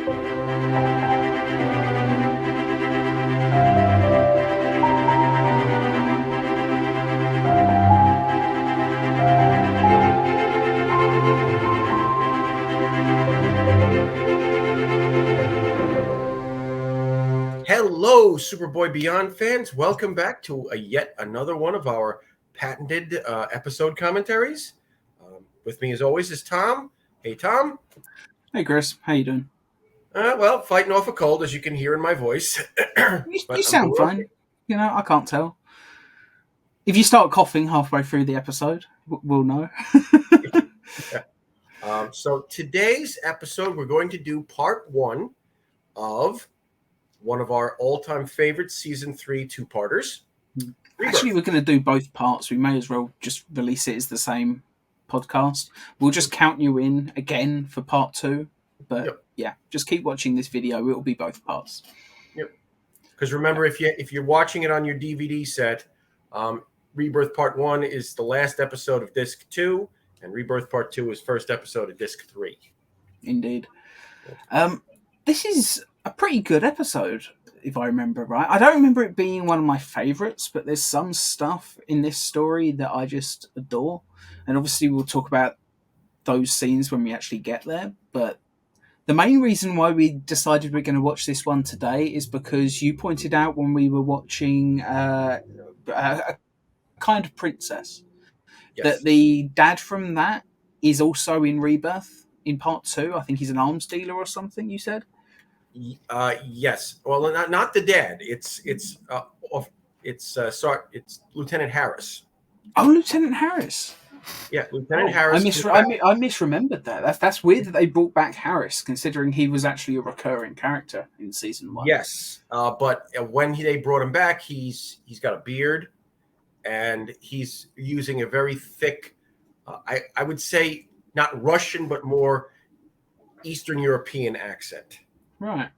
Hello, Superboy Beyond fans. Welcome back to yet another one of our patented episode commentaries. With me, as always, is Tom. Hey, Tom. Hey, Chris. How you doing? Well, fighting off a cold, as you can hear in my voice. You sound fine. Okay. You know, I can't tell. If you start coughing halfway through the episode, we'll know. Yeah. So today's episode, we're going to do part one of one of our all-time favorite season 3 two-parters. Actually, we're going to do both parts. We may as well just release it as the same podcast. We'll just count you in again for part 2. But yeah, just keep watching this video. It will be both parts. Yep. Because remember, if you're watching it on your DVD set, Rebirth Part 1 is the last episode of Disc 2, and Rebirth Part 2 is first episode of Disc 3. Indeed. This is a pretty good episode, if I remember right. I don't remember it being one of my favourites, but there's some stuff in this story that I just adore. And obviously we'll talk about those scenes when we actually get there. But the main reason why we decided we're going to watch this one today is because you pointed out when we were watching a Kind of Princess, yes, that the dad from that is also in Rebirth in part 2. I think he's an arms dealer or something, you said? Yes. Well, not the dad. It's Lieutenant Harris. Oh, Lieutenant Harris. Yeah, Lieutenant Harris. I misremembered that. That's weird that they brought back Harris, considering he was actually a recurring character in season 1. Yes, but when they brought him back, he's got a beard, and he's using a very thick, I would say not Russian, but more Eastern European accent. Right.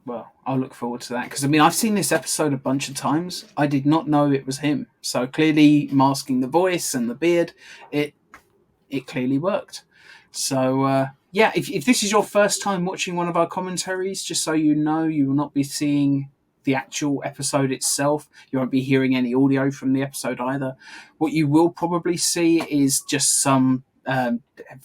Well, I'll look forward to that because I've seen this episode a bunch of times. I did not know it was him. So clearly masking the voice and the beard, it clearly worked. So yeah, if this is your first time watching one of our commentaries, just so you know, you will not be seeing the actual episode itself. You won't be hearing any audio from the episode either. What you will probably see is just some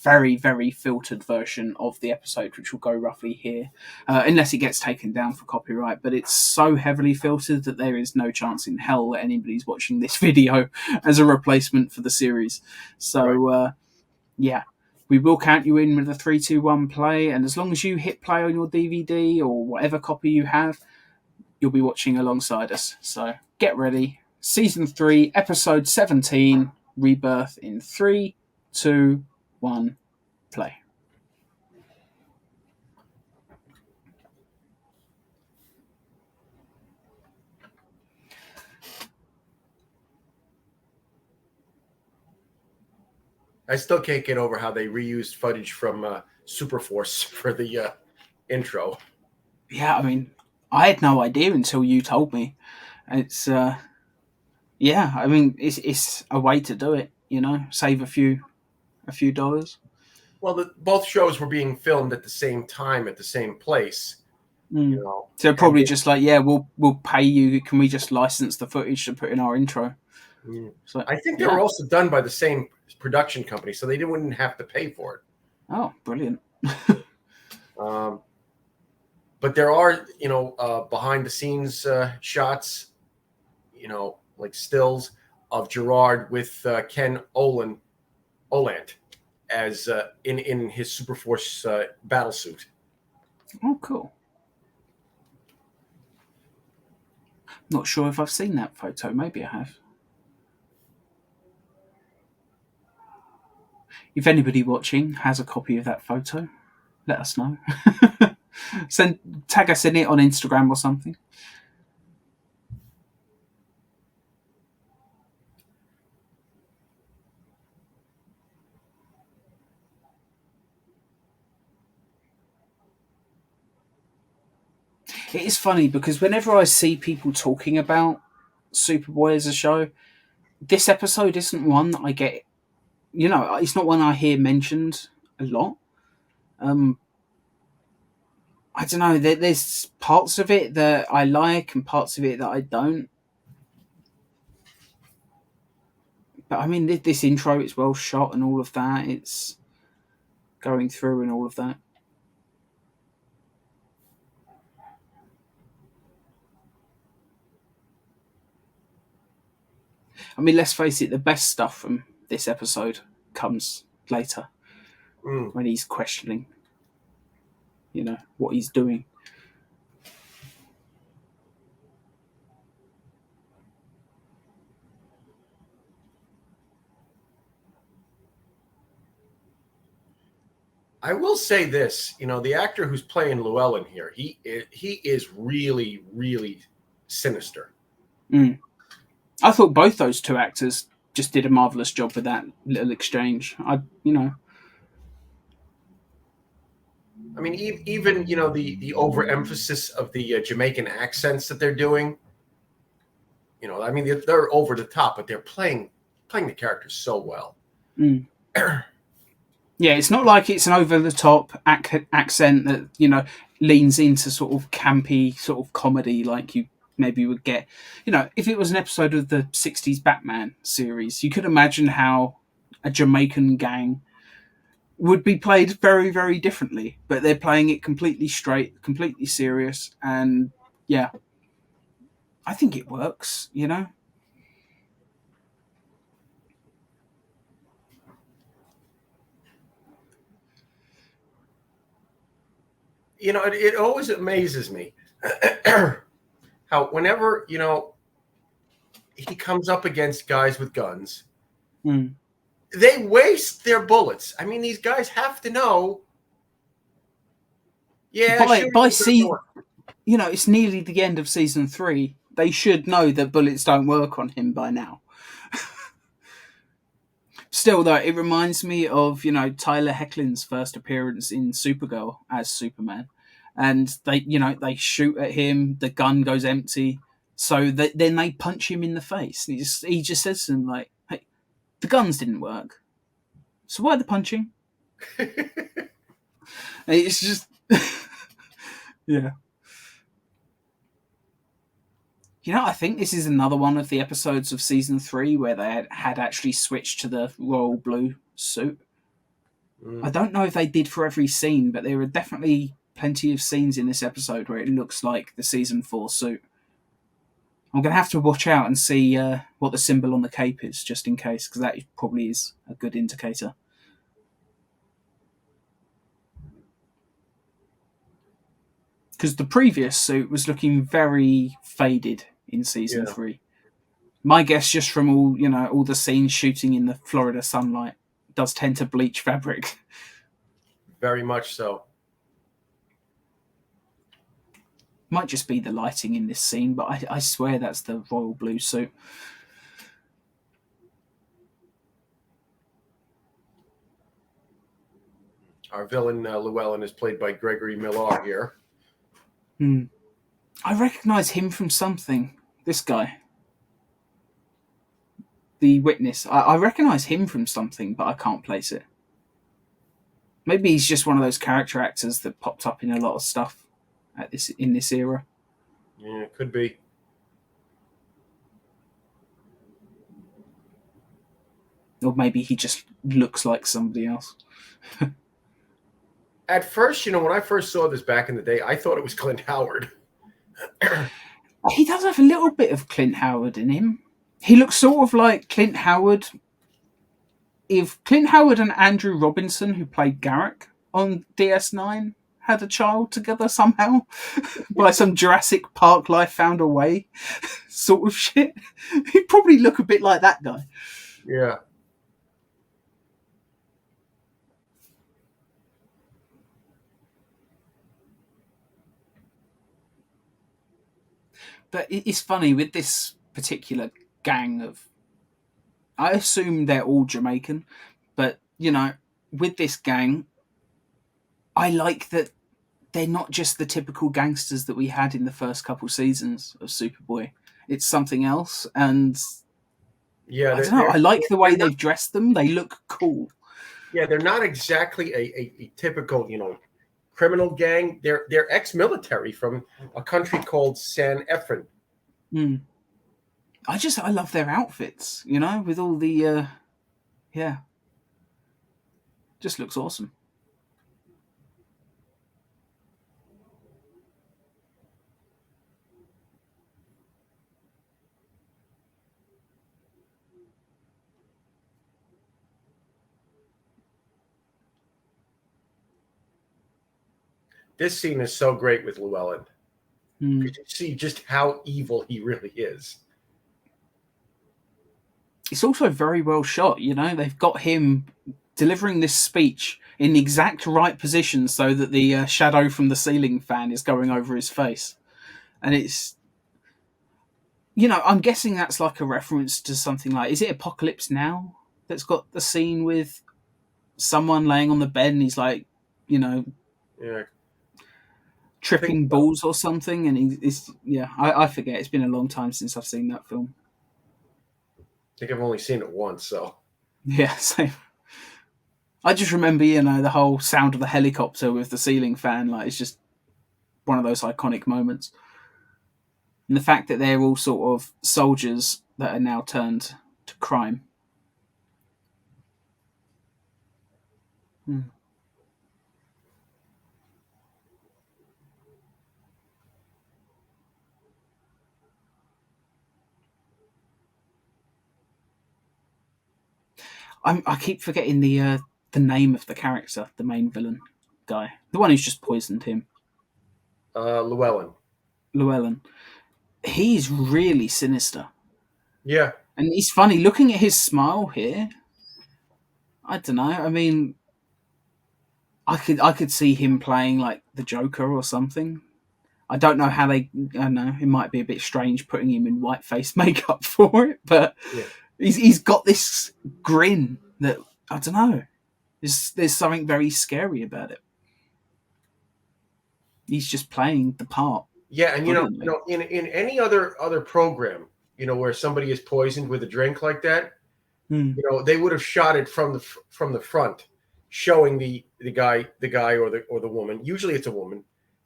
very, very filtered version of the episode, which will go roughly here, unless it gets taken down for copyright. But it's so heavily filtered that there is no chance in hell that anybody's watching this video as a replacement for the series. So, right. Yeah, we will count you in with a 3, 2, 1 play, and as long as you hit play on your DVD or whatever copy you have, you'll be watching alongside us. So get ready. Season 3, Episode 17, Rebirth in 3, 2, 1, play. I still can't get over how they reused footage from Superforce for the intro. Yeah, I had no idea until you told me. It's yeah, it's a way to do it, save a few dollars. Well, both shows were being filmed at the same time at the same place. So probably just like, yeah, we'll pay you. Can we just license the footage to put in our intro? So I think they were also done by the same production company, so they wouldn't have to pay for it. Oh, brilliant! But there are, behind the scenes shots, like stills of Gerard with Ken Oland as in his Superforce battle suit. Oh, cool. Not sure if I've seen that photo. Maybe I have. If anybody watching has a copy of that photo, let us know. Tag us in it on Instagram or something. It is funny because whenever I see people talking about Superboy as a show, this episode isn't one that I get. It's not one I hear mentioned a lot. I don't know. There's parts of it that I like and parts of it that I don't. But I mean, this intro is well shot and all of that. It's going through and all of that. I mean, let's face it, the best stuff from this episode comes later when he's questioning, what he's doing. I will say this, the actor who's playing Llewellyn here, he is really, really sinister. I thought both those two actors just did a marvelous job with that little exchange. I mean, even the overemphasis of the Jamaican accents that they're doing. I mean, they're over the top, but they're playing the characters so well. Yeah, it's not like it's an over-the-top accent that, leans into sort of campy sort of comedy like you maybe would get. If it was an episode of the 60s Batman series, you could imagine how a Jamaican gang would be played very, very differently. But they're playing it completely straight, completely serious, and yeah, I think it works, It always amazes me how whenever, he comes up against guys with guns, they waste their bullets. I mean, these guys have to know. Yeah, it's nearly the end of season 3. They should know that bullets don't work on him by now. Still, though, it reminds me of, Tyler Hoechlin's first appearance in Supergirl as Superman. And they shoot at him, the gun goes empty, so then they punch him in the face. And he just says to them, like, hey, the guns didn't work, so why the punching? It's just... yeah. I think this is another one of the episodes of season 3 where they had actually switched to the royal blue suit. I don't know if they did for every scene, but there are definitely plenty of scenes in this episode where it looks like the season 4 suit. I'm going to have to watch out and see what the symbol on the cape is, just in case, because that probably is a good indicator. Because the previous suit was looking very faded in season 3. My guess, just from all the scenes shooting in the Florida sunlight, does tend to bleach fabric. Very much so. Might just be the lighting in this scene, but I swear that's the royal blue suit. Our villain, Llewellyn, is played by Gregory Millar here. I recognise him from something. This guy. The witness. I recognise him from something, but I can't place it. Maybe he's just one of those character actors that popped up in a lot of stuff in this era. Yeah, it could be. Or maybe he just looks like somebody else. At first, when I first saw this back in the day, I thought it was Clint Howard. He does have a little bit of Clint Howard in him. He looks sort of like Clint Howard. If Clint Howard and Andrew Robinson, who played Garrick on DS9, had a child together somehow by some Jurassic Park life found a way sort of shit, he'd probably look a bit like that guy. Yeah. But it's funny with this particular gang of... I assume they're all Jamaican, but, with this gang, I like that they're not just the typical gangsters that we had in the first couple seasons of Superboy. It's something else, and yeah, I don't know. I like the way they've dressed them. They look cool. Yeah, they're not exactly a typical, criminal gang. They're ex-military from a country called San Efren. Mm. I love their outfits, you know, with all the yeah, just looks awesome. This scene is so great with Llewellyn. Mm. You see just how evil he really is. It's also very well shot, you know. They've got him delivering this speech in the exact right position so that the shadow from the ceiling fan is going over his face, and it's, you know, I'm guessing that's like a reference to something like, is it Apocalypse Now that's got the scene with someone laying on the bed and he's like, you know, Yeah, tripping balls or something, and he's yeah, I forget. It's been a long time since I've seen that film. I think I've only seen it once, so Yeah, same. I just remember, you know, the whole sound of the helicopter with the ceiling fan. Like, it's just one of those iconic moments. And the fact that they're all sort of soldiers that are now turned to crime. Hmm. I keep forgetting the name of the character, the main villain guy, the one who's just poisoned him, Llewellyn. Llewellyn. He's really sinister, Yeah, and he's funny. Looking at his smile here, I don't know. I mean, I could see him playing like the Joker or something. I don't know how they. I don't know, it might be a bit strange putting him in white face makeup for it, but yeah. he's got this grin that, I don't know. There's something very scary about it. He's just playing the part. Yeah, and Brilliantly. in any other program, where somebody is poisoned with a drink like that, Mm. they would have shot it from the front, showing the guy or the woman. Usually, it's a woman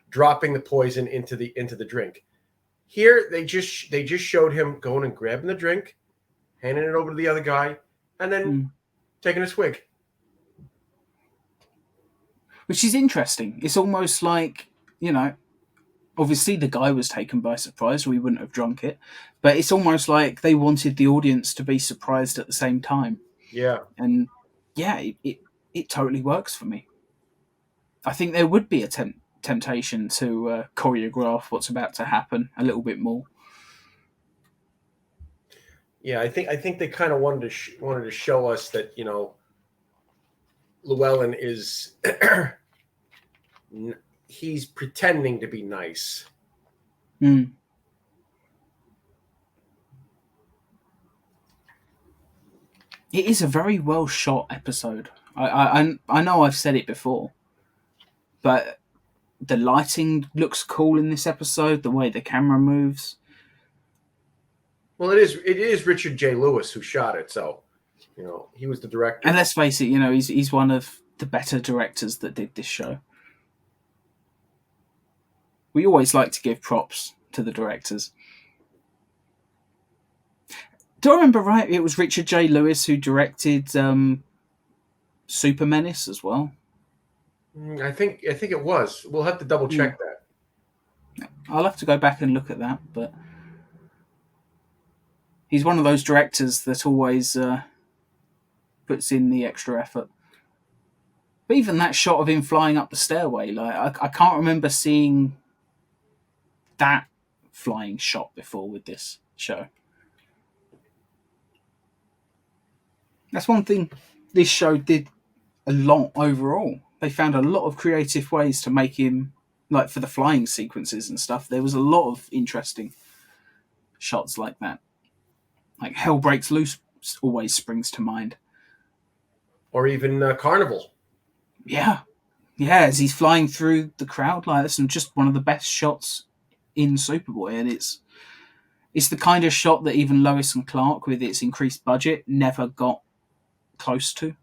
dropping the poison into the drink. Here, they just showed him going and grabbing the drink, handing it over to the other guy, and then taking a swig. Which is interesting. It's almost like, you know, obviously the guy was taken by surprise, or he wouldn't have drunk it. But it's almost like they wanted the audience to be surprised at the same time. Yeah. And yeah, it totally works for me. I think there would be a temptation to choreograph what's about to happen a little bit more. Yeah, I think they kind of wanted to show us that Llewellyn is he's pretending to be nice. Mm. It is a very well shot episode. I know I've said it before, but the lighting looks cool in this episode. The way the camera moves. Well, it is Richard J. Lewis who shot it, so he was the director. And let's face it, he's one of the better directors that did this show. We always like to give props to the directors. Do I remember right? It was Richard J. Lewis who directed Super Menace as well. I think it was. We'll have to double check that. I'll have to go back and look at that, but he's one of those directors that always puts in the extra effort. But even that shot of him flying up the stairway, like I can't remember seeing that flying shot before with this show. That's one thing this show did a lot overall. They found a lot of creative ways to make him, like for the flying sequences and stuff, there was a lot of interesting shots like that. Like Hell Breaks Loose always springs to mind. Or even Carnival. Yeah. Yeah, as he's flying through the crowd, like that's just one of the best shots in Superboy, and it's the kind of shot that even Lois and Clark, with its increased budget, never got close to.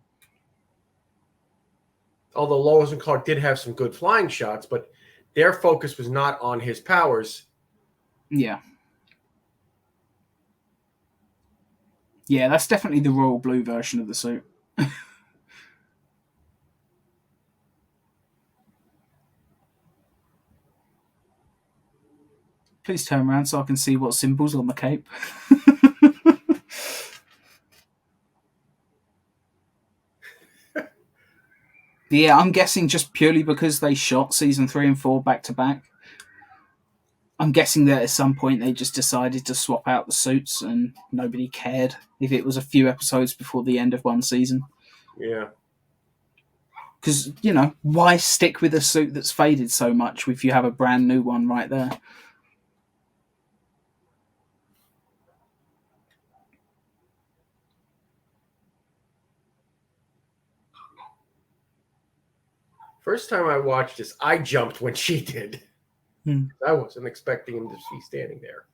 although Lois and Clark did have some good flying shots, but their focus was not on his powers. Yeah. Yeah, that's definitely the royal blue version of the suit. Please turn around so I can see what symbol's on the cape. Yeah, I'm guessing just purely because they shot season 3 and 4 back to back. I'm guessing that at some point they just decided to swap out the suits and nobody cared if it was a few episodes before the end of one season. Yeah. Because, you know, why stick with a suit that's faded so much if you have a brand new one right there? First time I watched this, I jumped when she did. I wasn't expecting him to be standing there.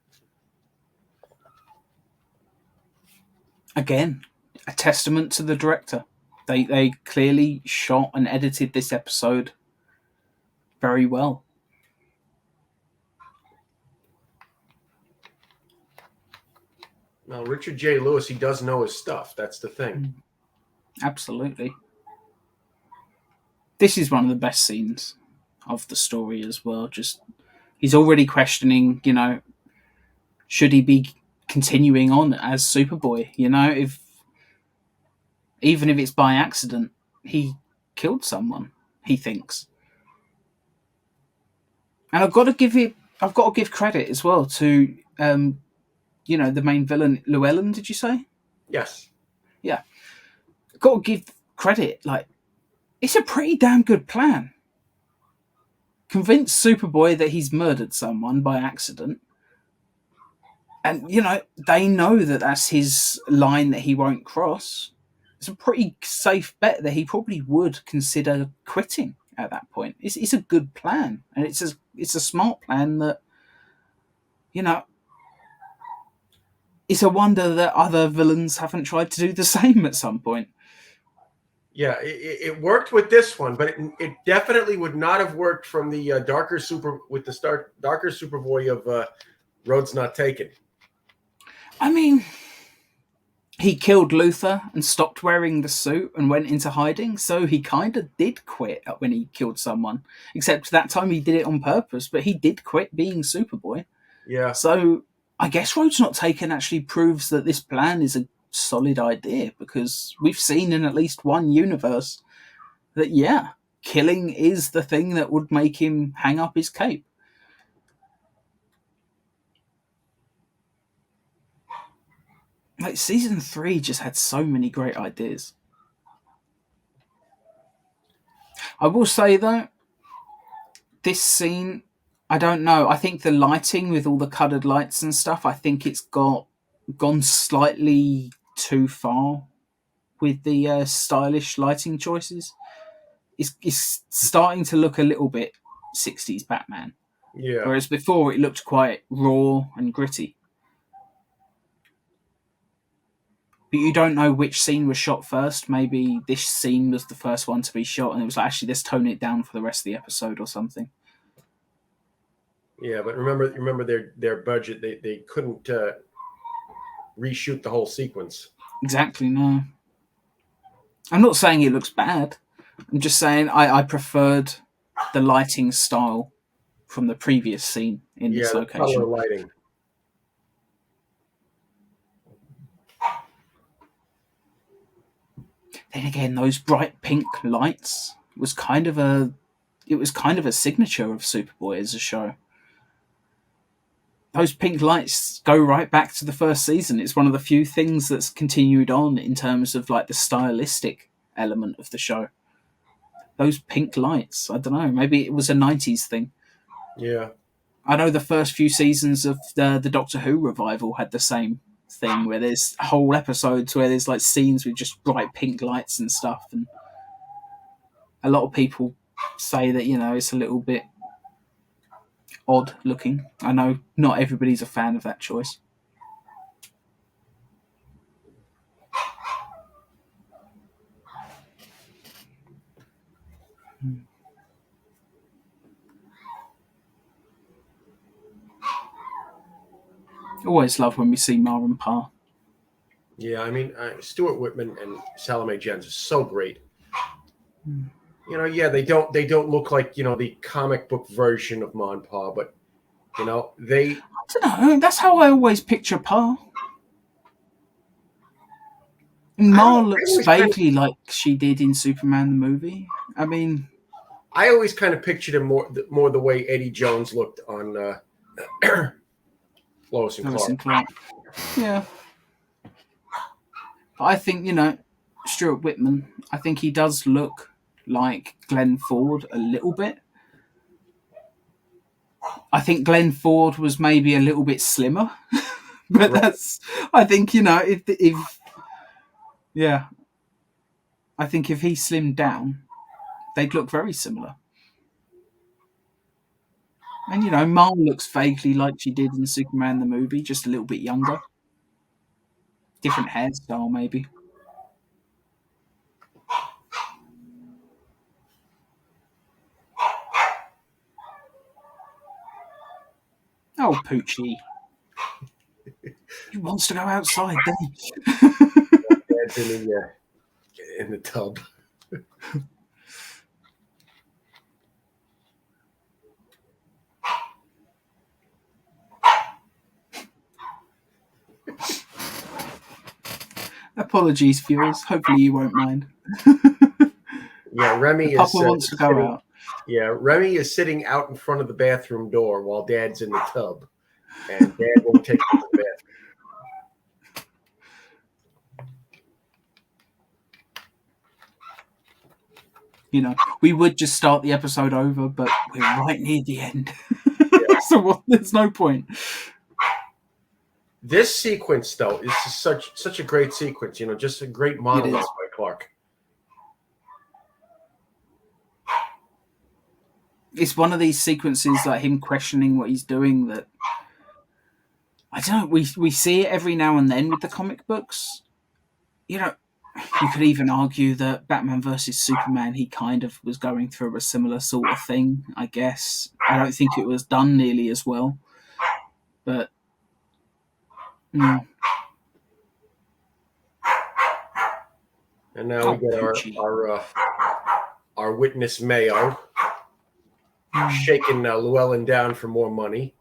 Again, a testament to the director. They clearly shot and edited this episode very well. Now, Richard J. Lewis, he does know his stuff. That's the thing. Absolutely. This is one of the best scenes of the story as well. Just he's already questioning, you know, should he be continuing on as Superboy? You know, even if it's by accident, he killed someone, he thinks. And I've got to give credit as well to you know, the main villain, Llewellyn, did you say? Yes. Yeah. Got to give credit, like, it's a pretty damn good plan. Convince Superboy that he's murdered someone by accident. And, you know, they know that that's his line that he won't cross. It's a pretty safe bet that he probably would consider quitting at that point. It's a good plan. And it's a smart plan that, you know, it's a wonder that other villains haven't tried to do the same at some point. Yeah, it worked with this one, but it definitely would not have worked from the darker Superboy of Roads Not Taken. I mean, he killed Luther and stopped wearing the suit and went into hiding, so he kind of did quit when he killed someone. Except that time he did it on purpose, but he did quit being Superboy. Yeah. So I guess Roads Not Taken actually proves that this plan is a solid idea, because we've seen in at least one universe that, yeah, killing is the thing that would make him hang up his cape. Like, season 3 just had so many great ideas. I will say, though, this scene, I don't know. I think the lighting with all the coloured lights and stuff, I think it's gone slightly too far with the stylish lighting choices. It's starting to look a little bit 60s Batman. Yeah. Whereas before it looked quite raw and gritty. But you don't know which scene was shot first. Maybe this scene was the first one to be shot, and it was like, actually, let's tone it down for the rest of the episode or something. Yeah, but remember their budget. They couldn't reshoot the whole sequence. Exactly, no. I'm not saying it looks bad. I'm just saying I preferred the lighting style from the previous scene in this location. The color lighting. Then again, those bright pink lights was kind of a signature of Superboy as a show. Those pink lights go right back to the first season. It's one of the few things that's continued on in terms of like the stylistic element of the show. Those pink lights, I don't know, maybe it was a 90s thing. Yeah. I know the first few seasons of the Doctor Who revival had the same thing, where there's whole episodes where there's like scenes with just bright pink lights and stuff, and a lot of people say that, you know, it's a little bit odd looking. I know not everybody's a fan of that choice. Always love when we see Ma and Pa. Yeah, I mean, Stuart Whitman and Salome Jens are so great. You know, yeah, they don't look like, you know, the comic book version of Ma and Pa, but you know, they I don't know. That's how I always picture Pa. And I don't Ma know, looks vaguely like she did in Superman the movie. I mean, I always kind of pictured him more the way Eddie Jones looked on Lois and Lewis and Clark. Clark. Yeah. But I think, you know, Stuart Whitman, I think he does look like Glenn Ford a little bit. I think Glenn Ford was maybe a little bit slimmer. But Right. I think, you know, if yeah, I think if he slimmed down, they'd look very similar. And, you know, Ma looks vaguely like she did in Superman the movie, just a little bit younger. Different hairstyle, maybe. Oh, Poochie. He wants to go outside, doesn't he? Dad's in the tub. Apologies, viewers. Hopefully you won't mind. Yeah, Remy Papa is wants to go sitting, out. Yeah, Remy is sitting out in front of the bathroom door while Dad's in the tub, and Dad won't take him to the bathroom. You know, we would just start the episode over, but we're right near the end. Yeah. So there's no point. This sequence, though, is such a great sequence. You know, just a great monologue by Clark. It's one of these sequences, like him questioning what he's doing, that I don't know. We see it every now and then with the comic books. You know, you could even argue that Batman versus Superman, he kind of was going through a similar sort of thing, I guess. I don't think it was done nearly as well. But And now we get our witness Mayo shaking Llewellyn down for more money.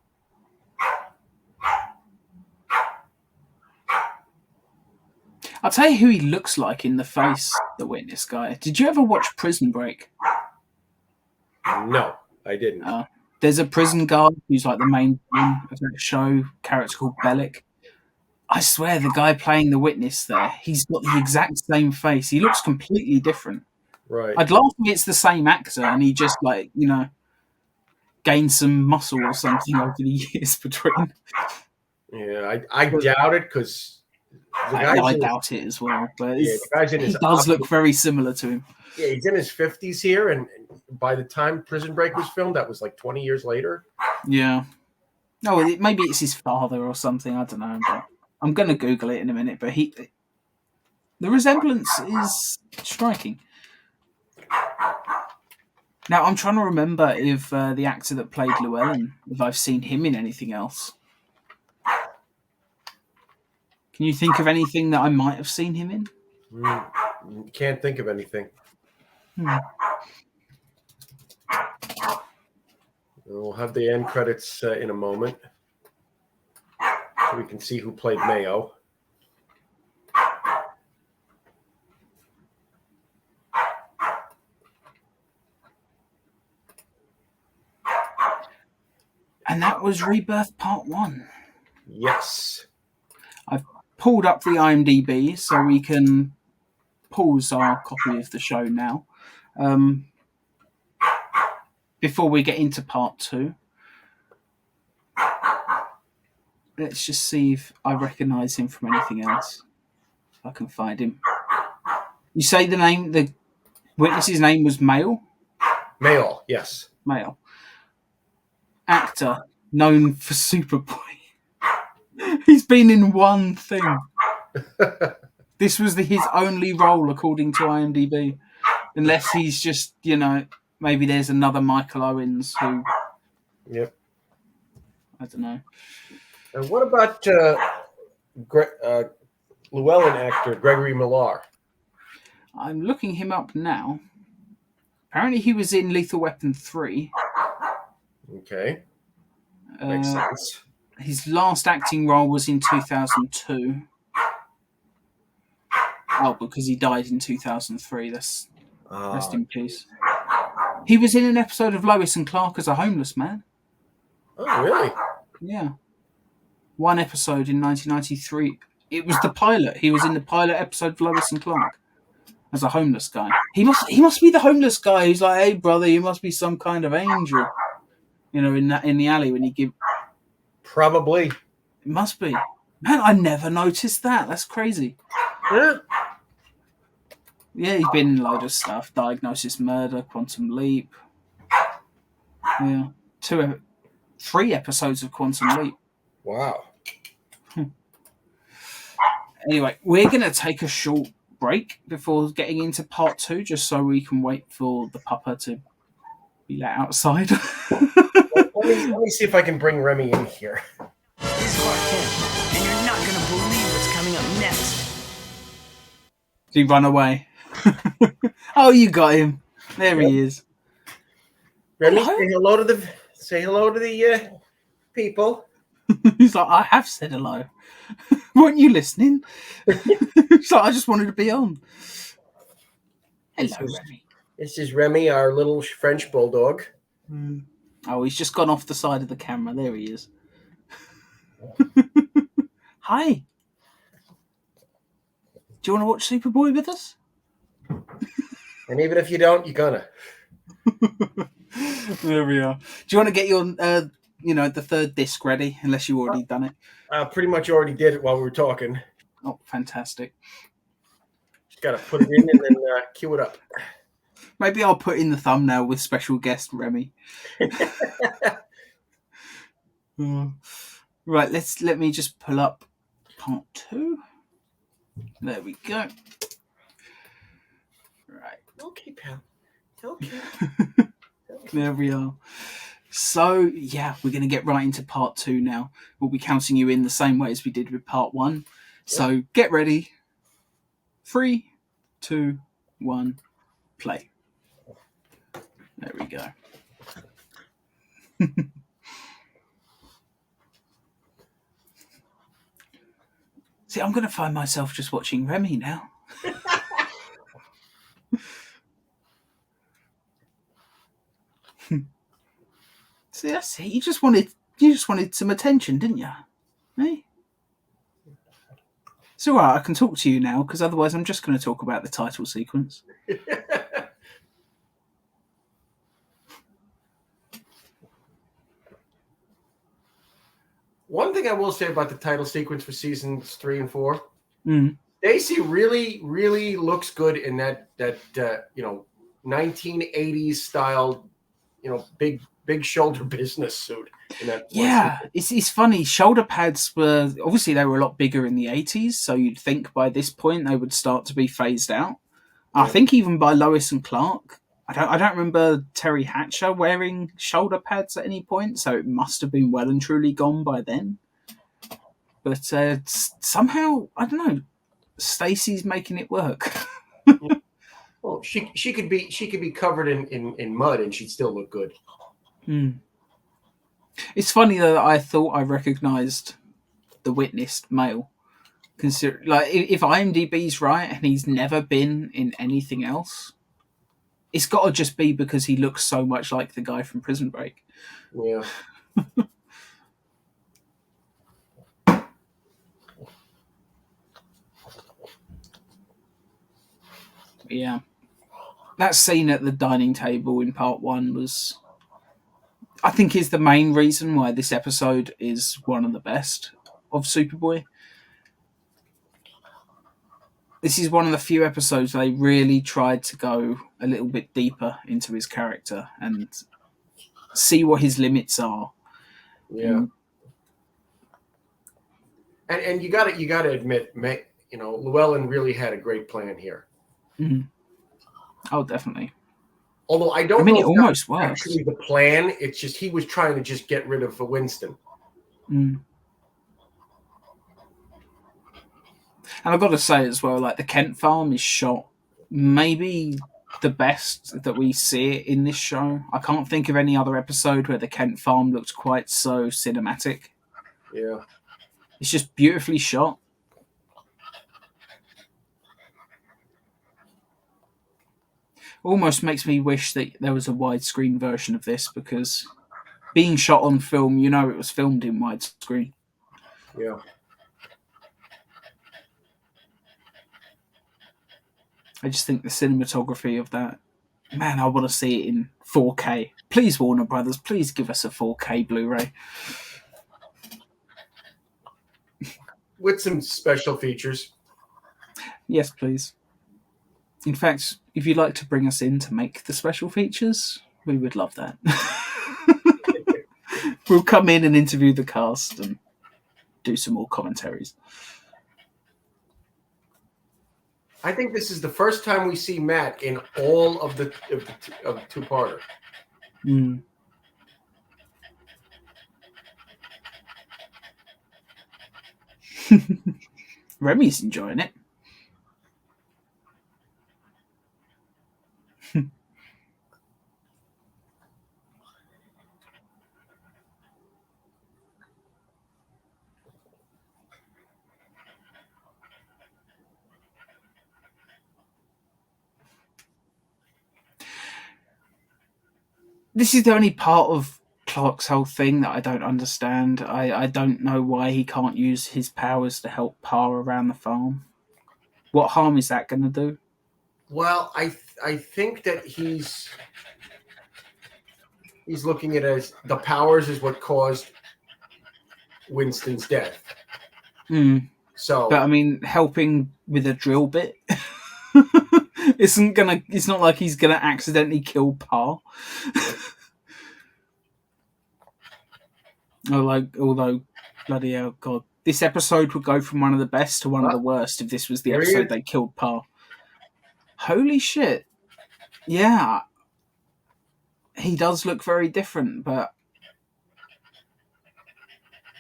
I'll tell you who he looks like in the face, the witness guy. Did you ever watch Prison Break? No, I didn't. There's a prison guard who's like the main villain of that show, character called Bellic. I swear the guy playing the witness there, he's got the exact same face. He looks completely different. Right. I'd laugh if it's the same actor and he just, like, you know, gained some muscle or something over the years between. Yeah, I doubt it, because I doubt it as well. But the guy's in he his does look very similar to him. Yeah, he's in his 50s here, and by the time Prison Break was filmed, that was like 20 years later. Yeah. No, maybe it's his father or something. I don't know. But I'm going to Google it in a minute. But the resemblance is striking. Now, I'm trying to remember if the actor that played Llewellyn, if I've seen him in anything else. Can you think of anything that I might have seen him in? Can't think of anything. We'll have the end credits in a moment, so we can see who played Mayo. And that was Rebirth Part 1. Yes. I've pulled up the IMDb so we can pause our copy of the show now. Before we get into Part 2. Let's just see if I recognise him from anything else. If I can find him. You say the witness's name was Mayo? Mayo, yes. Mayo. Actor known for Superboy. He's been in one thing. This was his only role according to IMDb. Unless he's just, you know, maybe there's another Michael Owens who, Yep. I don't know. And what about Llewellyn actor Gregory Millar? I'm looking him up now. Apparently, he was in Lethal Weapon 3. Okay, makes sense. His last acting role was in 2002. Oh, because he died in 2003. That's rest in peace. He was in an episode of Lois and Clark as a homeless man. Oh, really? Yeah. One episode in 1993. It was the pilot. He was in the pilot episode of Lois and Clark as a homeless guy. He must be the homeless guy who's like, "Hey, brother, you must be some kind of angel." You know, in the alley when you give. Probably. It must be. Man, I never noticed that. That's crazy. Yeah. Yeah, he's been in a load of stuff. Diagnosis Murder, Quantum Leap. Yeah. 3 episodes of Quantum Leap. Wow. Anyway, we're going to take a short break before getting into part 2, just so we can wait for the pupper to be let outside. Let me see if I can bring Remy in here. This is Clark Kent, and you're not going to believe what's coming up next. Did he run away? Oh, you got him. There he is. Remy, Hello? say hello to the people. He's like, I have said hello. Weren't you listening? He's like, I just wanted to be on. Hello, Remy. This is Remy, our little French bulldog. Oh, he's just gone off the side of the camera. There he is. Hi. Do you want to watch Superboy with us? And even if you don't, you're gonna. There we are. Do you want to get your, the third disc ready? Unless you already done it. Pretty much already did it while we were talking. Oh, fantastic. Just gotta put it in and then cue it up. Maybe I'll put in the thumbnail with special guest Remy. Right, let me just pull up part 2. There we go. Right. Okay, pal. Okay. There we are. So, yeah, we're going to get right into part 2 now. We'll be counting you in the same way as we did with part 1. So, get ready. 3, 2, 1, play. There we go. See, I'm going to find myself just watching Remy now. See, that's it. You just wanted some attention, didn't you? Hey? It's all right. I can talk to you now because otherwise, I'm just going to talk about the title sequence. One thing I will say about the title sequence for seasons 3 and 4, Stacy really, really looks good in that 1980s style, big shoulder business suit. In that it's funny. Shoulder pads were obviously they were a lot bigger in the 80s, so you'd think by this point they would start to be phased out. Yeah. I think even by Lois and Clark. I don't remember Terry Hatcher wearing shoulder pads at any point, so it must have been well and truly gone by then. But somehow, I don't know, Stacey's making it work. Well, she could be covered in mud and she'd still look good. It's funny though that I thought I recognised the witnessed male. Consider if IMDb's right and he's never been in anything else. It's got to just be because he looks so much like the guy from Prison Break. Yeah. Yeah. That scene at the dining table in part 1 was, I think, is the main reason why this episode is one of the best of Superboy. This is one of the few episodes they really tried to go a little bit deeper into his character and see what his limits are. Yeah. And you got to admit, Llewellyn really had a great plan here. Mm-hmm. Oh, definitely. Although I I don't mean, know it if that almost was works. actually the plan. It's just he was trying to just get rid of Winston. Mm. And I've got to say as well, like the Kent farm is shot maybe the best that we see it in this show. I can't think of any other episode where the Kent farm looked quite so cinematic. Yeah. It's just beautifully shot. Almost makes me wish that there was a widescreen version of this, because being shot on film, you know, it was filmed in widescreen. Yeah. I just think the cinematography of that, man, I want to see it in 4K. Please, Warner Brothers, please give us a 4K Blu-ray. With some special features. Yes, please. In fact, if you'd like to bring us in to make the special features, we would love that. We'll come in and interview the cast and do some more commentaries. I think this is the first time we see Matt in all of the two-parter. Mm. Remy's enjoying it. This is the only part of Clark's whole thing that I don't understand. I don't know why he can't use his powers to help Pa around the farm. What harm is that going to do? Well, I think that he's looking at it as the powers is what caused Winston's death. Mm. So, But I mean, helping with a drill bit it's not like he's gonna accidentally kill Pa. Although, bloody hell, God, this episode would go from one of the best to one of the worst if this was the episode they killed Pa. Holy shit! Yeah, he does look very different, but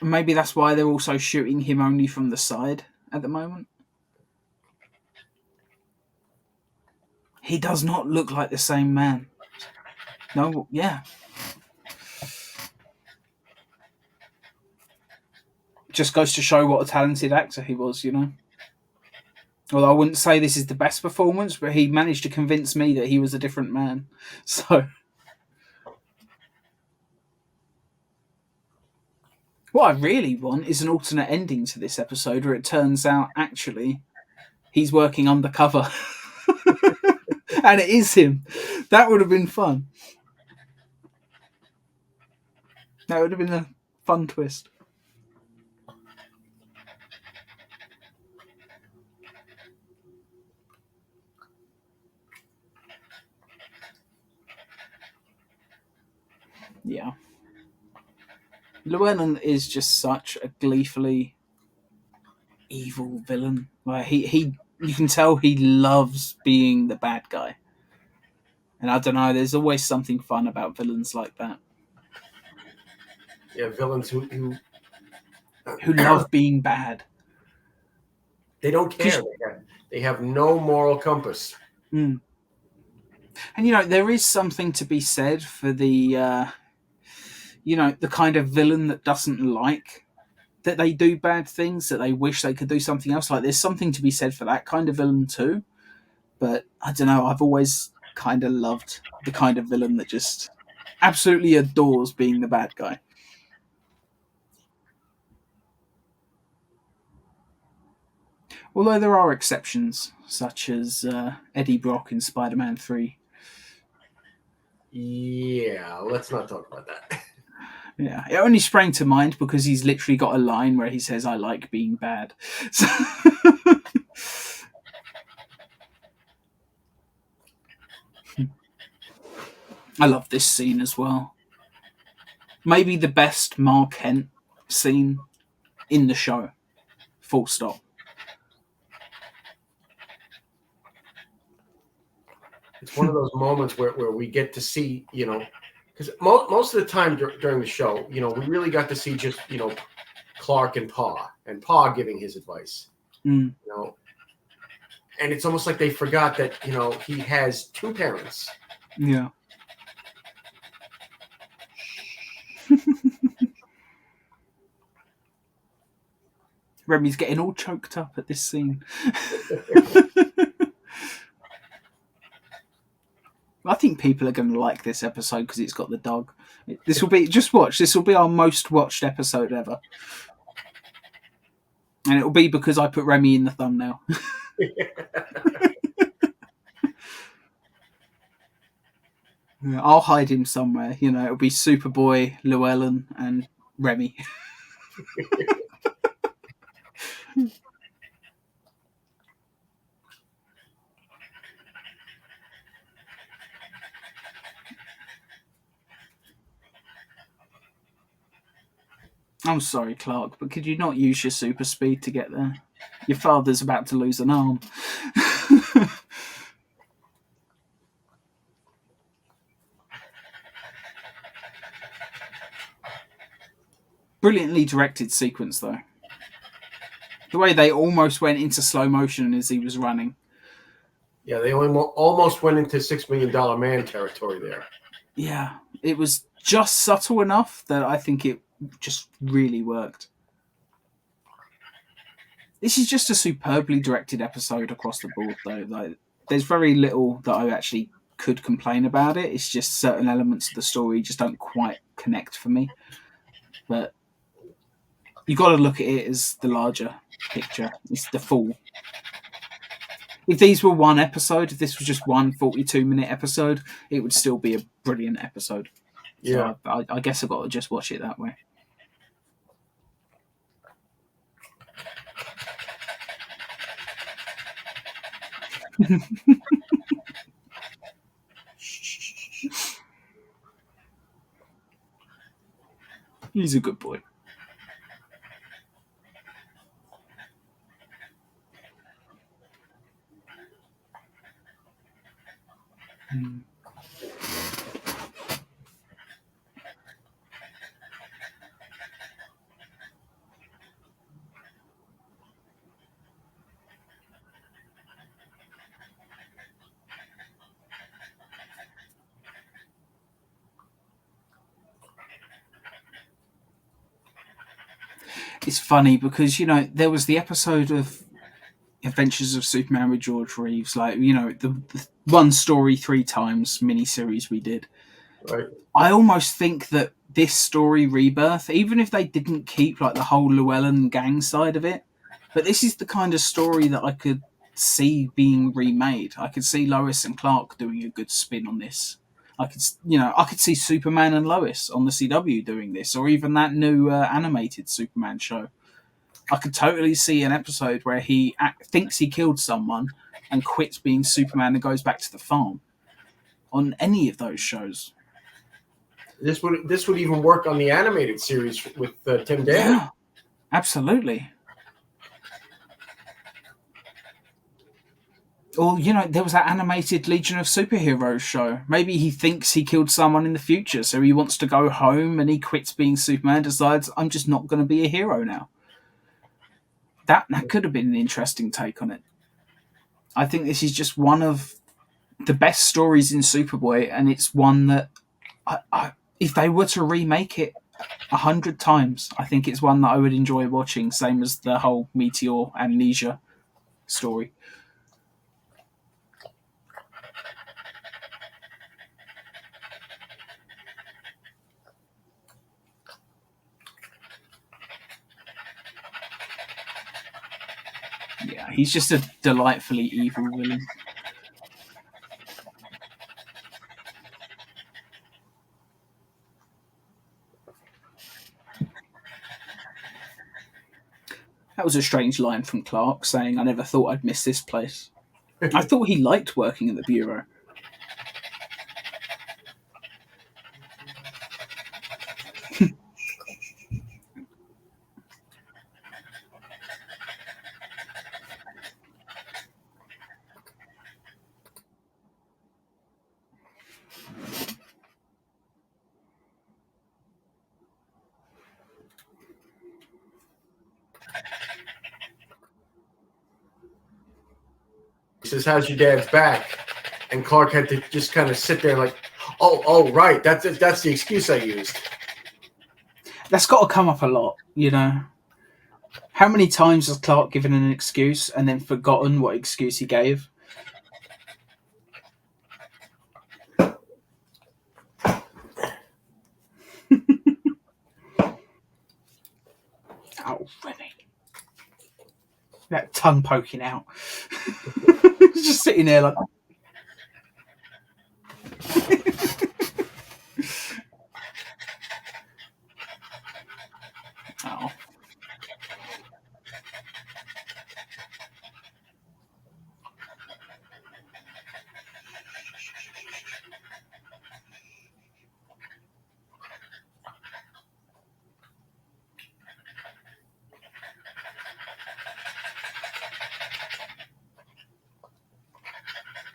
maybe that's why they're also shooting him only from the side at the moment. He does not look like the same man. No, yeah. Just goes to show what a talented actor he was, you know. Although I wouldn't say this is the best performance, but he managed to convince me that he was a different man. So, what I really want is an alternate ending to this episode where it turns out actually he's working undercover. And it is him. That would have been fun. That would have been a fun twist. Yeah. Llewellyn is just such a gleefully evil villain. Like you can tell he loves being the bad guy. And I don't know, there's always something fun about villains like that. Yeah, villains who love being bad. They don't care. They have no moral compass. Mm. And you know, there is something to be said for the the kind of villain that doesn't like that they do bad things, that they wish they could do something else. Like, there's something to be said for that kind of villain too. But I don't know, I've always kind of loved the kind of villain that just absolutely adores being the bad guy. Although there are exceptions, such as Eddie Brock in Spider-Man 3. Yeah, let's not talk about that. Yeah, it only sprang to mind because he's literally got a line where he says, "I like being bad." So I love this scene as well. Maybe the best Ma Kent scene in the show. Full stop. it's one of those moments where we get to see, because most of the time during the show, we really got to see just, Clark and Pa giving his advice, Mm. And it's almost like they forgot that, he has two parents. Yeah. Remy's getting all choked up at this scene. I think people are going to like this episode because it's got the dog. This will be, just watch, this will be our most watched episode ever. And it will be because I put Remy in the thumbnail. Yeah, I'll hide him somewhere. It'll be Superboy, Llewellyn, and Remy. I'm sorry, Clark, but could you not use your super speed to get there? Your father's about to lose an arm. Brilliantly directed sequence, though. The way they almost went into slow motion as he was running. Yeah, they almost went into $6 Million Man territory there. Yeah, it was just subtle enough that I think it just really worked. This is just a superbly directed episode across the board, though. There's very little that I actually could complain about it. It's just certain elements of the story just don't quite connect for me. But you got to look at it as the larger picture. It's the full. If these were one episode, if this was just one 42-minute episode, it would still be a brilliant episode. Yeah. So I guess I've got to just watch it that way. He's a good boy. It's funny because, there was the episode of Adventures of Superman with George Reeves, the one story 3 times miniseries we did. Right. I almost think that this story, Rebirth, even if they didn't keep the whole Llewellyn gang side of it, but this is the kind of story that I could see being remade. I could see Lois and Clark doing a good spin on this. I could see Superman and Lois on the CW doing this, or even that new animated Superman show. I could totally see an episode where he thinks he killed someone and quits being Superman and goes back to the farm. On any of those shows. This would even work on the animated series with Tim Daly. Yeah, absolutely. Or, there was that animated Legion of Superheroes show. Maybe he thinks he killed someone in the future, so he wants to go home and he quits being Superman, decides, I'm just not going to be a hero now. That could have been an interesting take on it. I think this is just one of the best stories in Superboy, and it's one that, if they were to remake it 100 times, I think it's one that I would enjoy watching, same as the whole Meteor Amnesia story. Yeah, he's just a delightfully evil villain. That was a strange line from Clark, saying, I never thought I'd miss this place. I thought he liked working at the Bureau. says, "How's your dad's back?" And Clark had to just kind of sit there like, "Oh, right. That's the excuse I used." That's got to come up a lot, you know. How many times has Clark given an excuse and then forgotten what excuse he gave? Oh, Remy. That tongue poking out. Just sitting there like... Oh.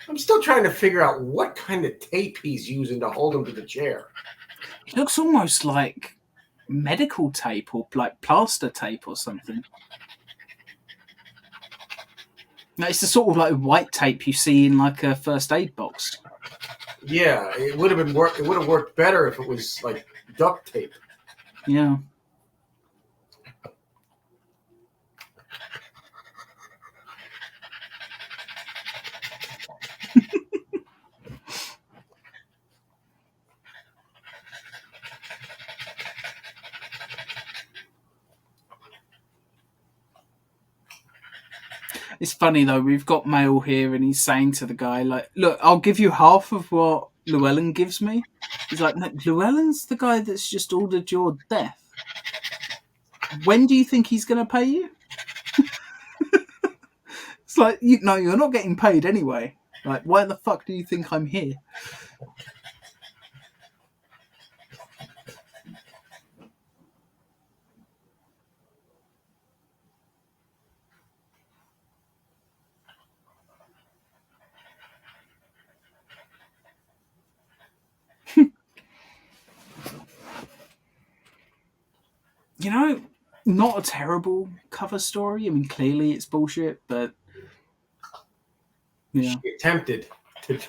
I'm still trying to figure out what kind of tape he's using to hold him to the chair. It looks almost like medical tape or like plaster tape or something. No, it's the sort of like white tape you see in like a first aid box. Yeah, it would have worked better if it was like duct tape. Yeah. It's funny though, we've got Mail here and he's saying to the guy, like, look, I'll give you half of what Llewellyn gives me. He's like, no, Llewellyn's the guy that's just ordered your death. When do you think he's going to pay you? It's like, no, you're not getting paid anyway. Like, why the fuck do you think I'm here? You know, not a terrible cover story. I mean, clearly it's bullshit, but yeah. She attempted to.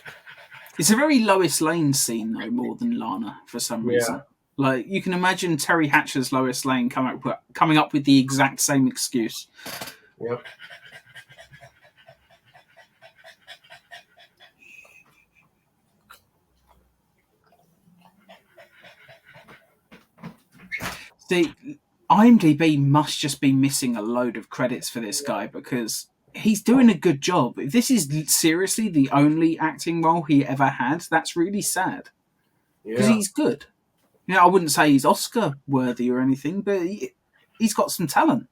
It's a very Lois Lane scene, though, more than Lana, for some reason. Like, you can imagine Terry Hatcher's Lois Lane coming up with the exact same excuse. Yep. See, IMDb must just be missing a load of credits for this guy because he's doing a good job. If this is seriously the only acting role he ever had, that's really sad. Because he's good. You know, I wouldn't say he's Oscar worthy or anything, but he's got some talent.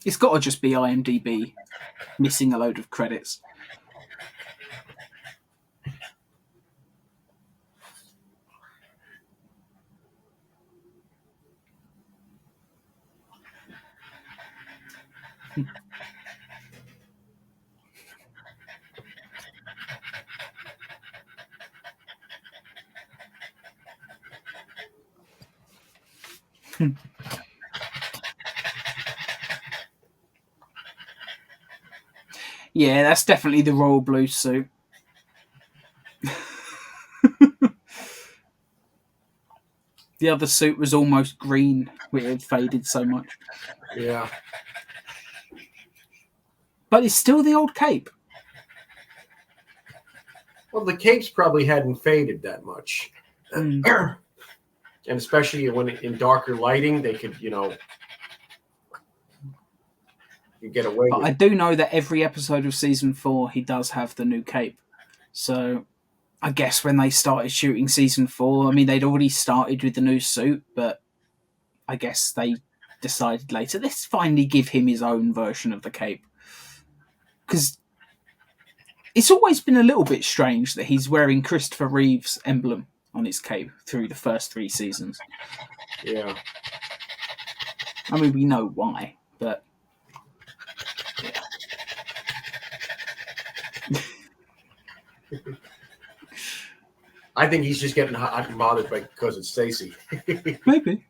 It's got to just be IMDb missing a load of credits. Yeah, that's definitely the royal blue suit. The other suit was almost green, where it had faded so much. Yeah. But it's still the old cape. Well, the capes probably hadn't faded that much. And especially when in darker lighting, they could, you get away But with I do know that every episode of season 4, he does have the new cape. So I guess when they started shooting season 4, I mean, they'd already started with the new suit, but I guess they decided later, let's finally give him his own version of the cape. Because it's always been a little bit strange that he's wearing Christopher Reeve's emblem on his cape through the first 3 seasons. Yeah. I mean, we know why, but... I think he's just getting hot and bothered because it's Stacey. Maybe.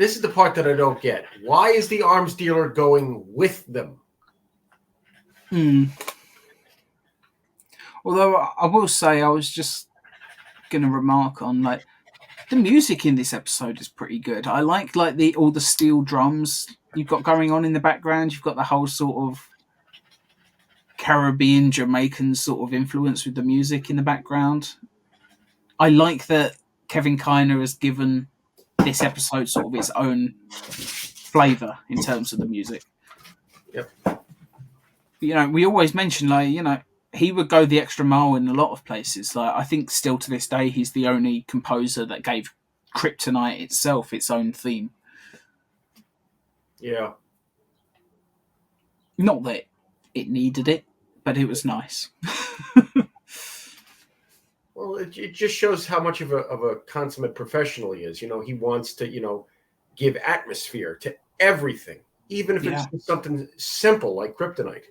this is the part that I don't get. Why is the arms dealer going with them? Although I will say, I was just going to remark on like the music in this episode is pretty good. I like all the steel drums you've got going on in the background. You've got the whole sort of Caribbean, Jamaican sort of influence with the music in the background. I like that Kevin Kiner has given this episode sort of its own flavour in terms of the music. Yep. We always mention he would go the extra mile in a lot of places. Like I think still to this day he's the only composer that gave Kryptonite itself its own theme. Yeah. Not that it needed it, but it was nice. Well, it just shows how much of a consummate professional he is. He wants to, give atmosphere to everything, even if it's just something simple like kryptonite.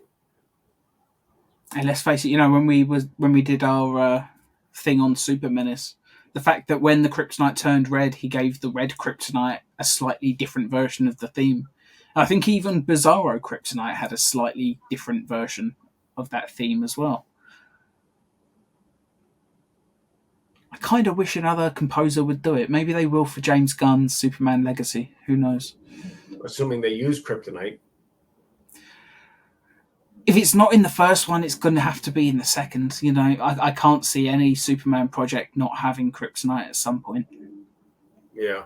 And let's face it, when we did our thing on Super Menace, the fact that when the kryptonite turned red, he gave the red kryptonite a slightly different version of the theme. And I think even Bizarro Kryptonite had a slightly different version of that theme as well. I kind of wish another composer would do it. Maybe they will for James Gunn's Superman Legacy. Who knows? Assuming they use kryptonite. If it's not in the first one, it's going to have to be in the second. I can't see any Superman project not having kryptonite at some point. Yeah.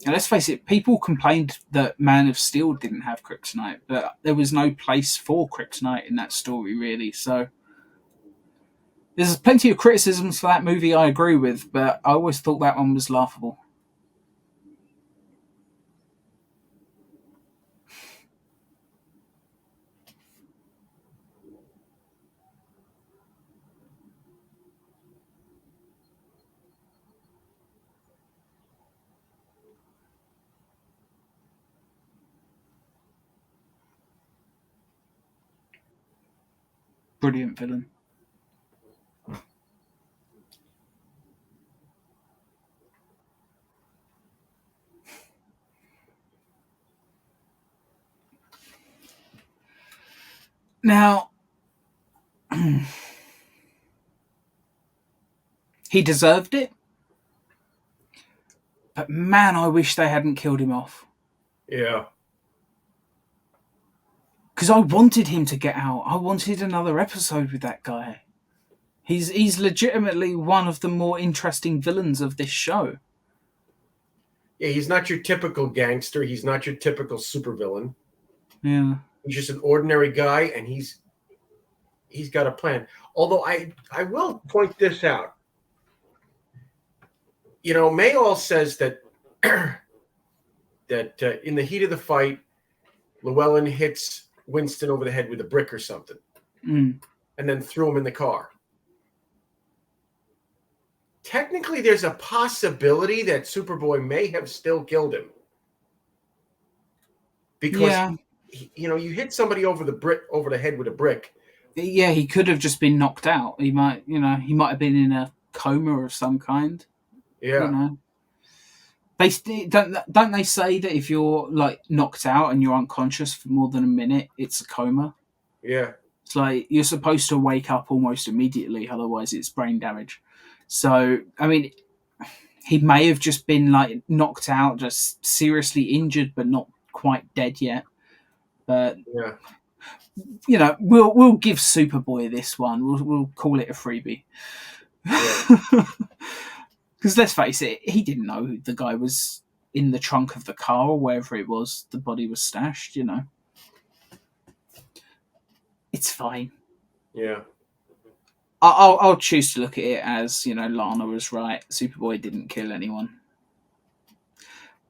And let's face it, people complained that Man of Steel didn't have kryptonite, but there was no place for kryptonite in that story, really. So there's plenty of criticisms for that movie I agree with, but I always thought that one was laughable. Brilliant villain. Now, he deserved it, but man, I wish they hadn't killed him off. Yeah. Because I wanted him to get out. I wanted another episode with that guy. He's legitimately one of the more interesting villains of this show. Yeah, he's not your typical gangster. He's not your typical supervillain. Yeah. He's just an ordinary guy, and he's got a plan. Although I will point this out. Mayall says that in the heat of the fight, Llewellyn hits Winston over the head with a brick or something, and then threw him in the car. Technically, there's a possibility that Superboy may have still killed him. Because, you hit somebody over the head with a brick. Yeah, he could have just been knocked out. He might have been in a coma of some kind. Yeah. Don't they say that if you're like knocked out and you're unconscious for more than a minute, it's a coma? Yeah. It's like you're supposed to wake up almost immediately, otherwise it's brain damage. So, I mean, he may have just been like knocked out, just seriously injured, but not quite dead yet. But yeah, we'll give Superboy this one. We'll call it a freebie. Because let's face it, he didn't know the guy was in the trunk of the car or wherever it was the body was stashed. It's fine. Yeah. I'll choose to look at it as, Lana was right. Superboy didn't kill anyone.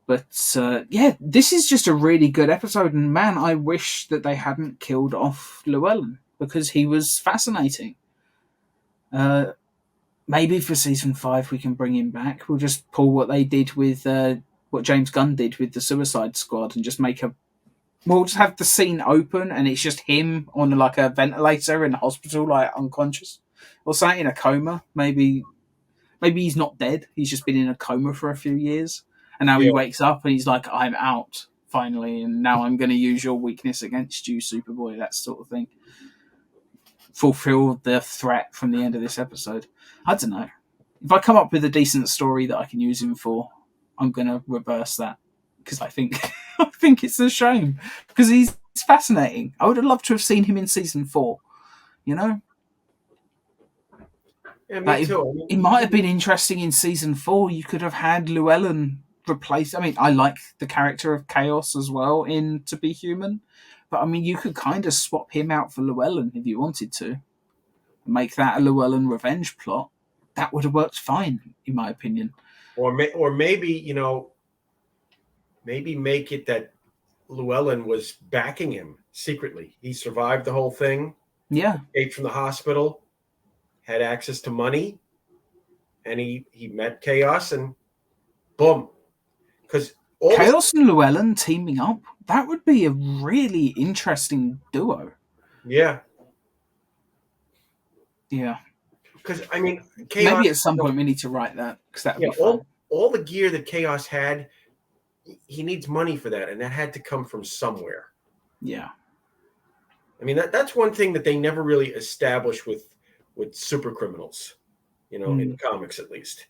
But, this is just a really good episode. And, man, I wish that they hadn't killed off Llewellyn because he was fascinating. Maybe for Season 5 we can bring him back. We'll just pull what they did with... what James Gunn did with the Suicide Squad and just make we'll just have the scene open and it's just him on like a ventilator in the hospital, like unconscious. Or something in a coma. Maybe he's not dead. He's just been in a coma for a few years. And now he Yeah. wakes up and he's like, I'm out finally, and now I'm going to use your weakness against you, Superboy. That sort of thing. Fulfill the threat from the end of this episode. I don't know. If I come up with a decent story that I can use him for, I'm going to reverse that because I think I think it's a shame because he's fascinating. I would have loved to have seen him in season 4. You know, Yeah, me like, too. I mean, it might have been interesting in season 4. You could have had Llewellyn replace. I mean, I like the character of Chaos as well in To Be Human, but I mean, you could kind of swap him out for Llewellyn if you wanted to. Make that a Llewellyn revenge plot. That would have worked fine, in my opinion. or maybe maybe make it that Llewellyn was backing him secretly. He survived the whole thing, Yeah, escaped from the hospital, had access to money, and he met Chaos, and boom. Because all this, Chaos and Llewellyn teaming up, that would be a really interesting duo. yeah. Yeah. Because I mean, Chaos. Maybe at some point we need to write that because that would be fun. all the gear that Chaos had, he needs money for that, and that had to come from somewhere. Yeah. I mean, that's one thing that they never really established with super criminals, in the comics at least.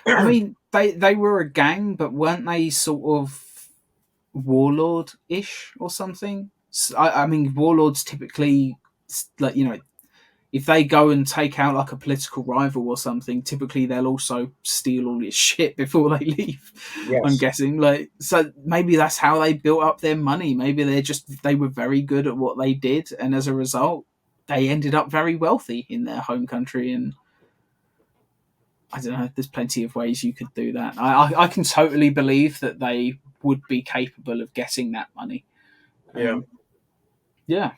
I mean, they were a gang, but weren't they sort of warlord-ish or something? I mean, warlords typically, like, if they go and take out like a political rival or something, typically they'll also steal all his shit before they leave. Yes. I'm guessing. So maybe that's how they built up their money. Maybe they were very good at what they did, and as a result, they ended up very wealthy in their home country. And I don't know. There's plenty of ways you could do that. I can totally believe that they would be capable of getting that money. Yeah. Yeah.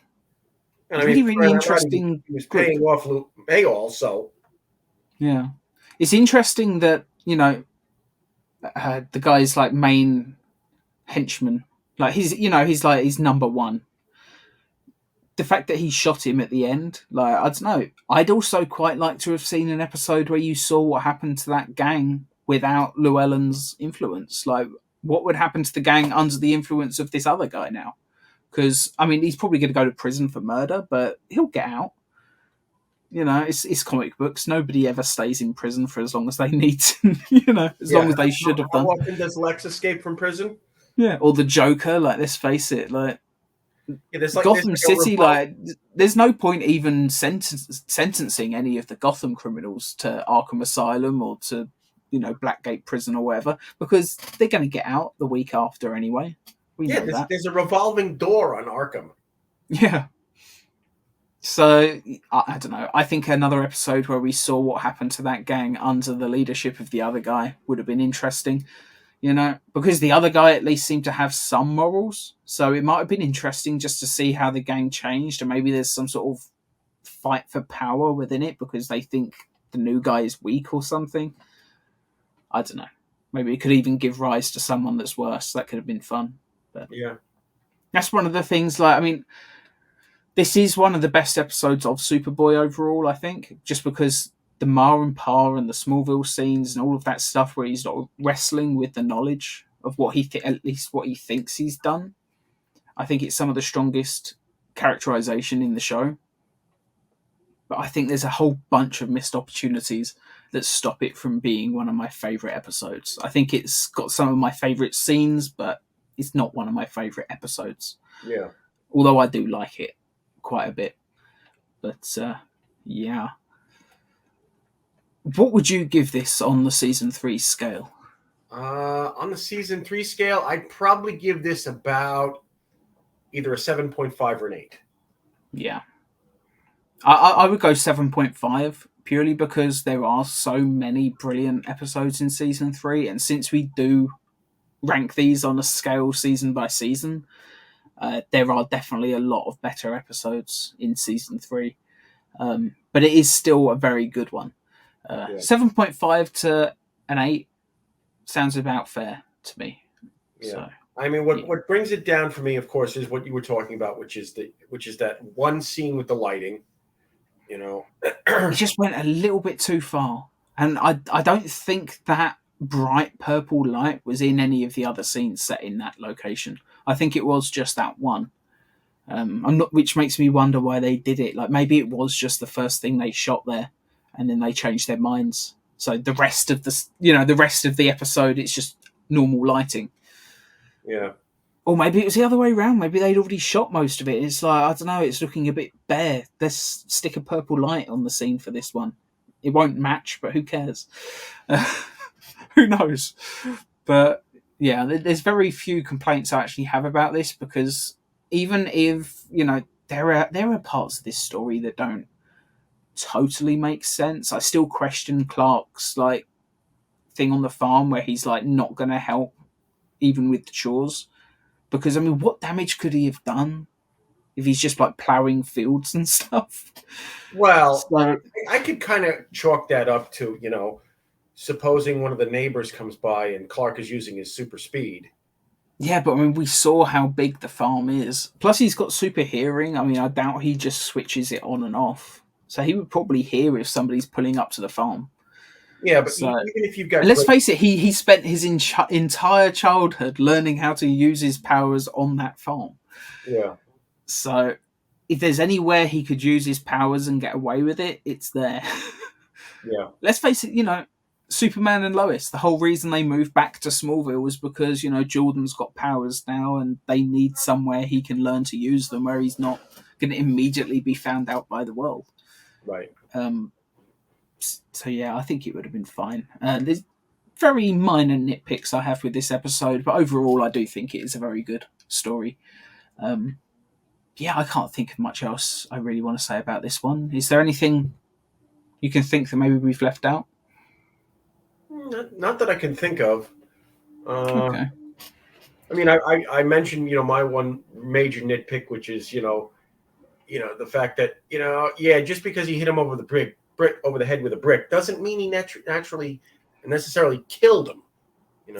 And Really interesting. He was paying off Mayall, so yeah, it's interesting that the guy's like main henchman, like he's number one. The fact that he shot him at the end, like, I don't know. I'd also quite like to have seen an episode where you saw what happened to that gang without Llewellyn's influence. Like, what would happen to the gang under the influence of this other guy now? Because, I mean, he's probably going to go to prison for murder, but he'll get out. It's comic books. Nobody ever stays in prison for as long as they need to, as long as they should have done. How often does Lex escape from prison? Yeah, or the Joker, like, let's face it, like, Gotham Gotham City, there's no point even sentencing any of the Gotham criminals to Arkham Asylum or to, Blackgate Prison or whatever, because they're going to get out the week after anyway. We know that. There's a revolving door on Arkham. Yeah. So, I don't know. I think another episode where we saw what happened to that gang under the leadership of the other guy would have been interesting, because the other guy at least seemed to have some morals. So it might have been interesting just to see how the gang changed, and maybe there's some sort of fight for power within it because they think the new guy is weak or something. I don't know. Maybe it could even give rise to someone that's worse. That could have been fun. But yeah. That's one of the things, like, I mean, this is one of the best episodes of Superboy overall, I think, just because the Ma and Pa and the Smallville scenes and all of that stuff where he's not wrestling with the knowledge of what at least what he thinks he's done. I think it's some of the strongest characterization in the show. But I think there's a whole bunch of missed opportunities that stop it from being one of my favourite episodes. I think it's got some of my favourite scenes, but it's not one of my favourite episodes. Yeah. Although I do like it quite a bit. But, yeah. What would you give this on the season 3 scale? On the season 3 scale, I'd probably give this about either a 7.5 or an 8. Yeah. I would go 7.5 purely because there are so many brilliant episodes in season 3, and since we do rank these on a scale season by season, there are definitely a lot of better episodes in season 3. But it is still a very good one. 7.5 to an 8 sounds about fair to me. Yeah. So, I mean, what brings it down for me, of course, is what you were talking about, which is that one scene with the lighting. It just went a little bit too far, and I don't think that bright purple light was in any of the other scenes set in that location. I think it was just that one. I'm not, which makes me wonder why they did it. Like maybe it was just the first thing they shot there, and then they changed their minds. So the rest of the rest of the episode, it's just normal lighting. Yeah. Or maybe it was the other way around. Maybe they'd already shot most of it. It's like, I don't know, it's looking a bit bare. Let's stick a purple light on the scene for this one. It won't match, but who cares? Who knows? But yeah, there's very few complaints I actually have about this, because even if, there are parts of this story that don't totally make sense, I still question Clark's like thing on the farm where he's like not going to help even with the chores. Because, I mean, what damage could he have done if he's just, like, ploughing fields and stuff? Well, So, I could kind of chalk that up to, supposing one of the neighbors comes by and Clark is using his super speed. yeah, but, I mean, we saw how big the farm is. Plus, he's got super hearing. I mean, I doubt he just switches it on and off. So he would probably hear if somebody's pulling up to the farm. Yeah, but So, even if you've got... and let's face it, he spent his entire childhood learning how to use his powers on that farm. Yeah. So if there's anywhere he could use his powers and get away with it, it's there. Yeah. Let's face it, Superman and Lois, the whole reason they moved back to Smallville was because, Jordan's got powers now and they need somewhere he can learn to use them where he's not going to immediately be found out by the world. Right. So yeah, I think it would have been fine. There's very minor nitpicks I have with this episode, but overall I do think it is a very good story. Yeah, I can't think of much else I really want to say about this one. Is there anything you can think that maybe we've left out? Not that I can think of. Okay. I mean, I mentioned, my one major nitpick, which is, the fact that, just because he hit him over the brick over the head with a brick doesn't mean he necessarily killed him.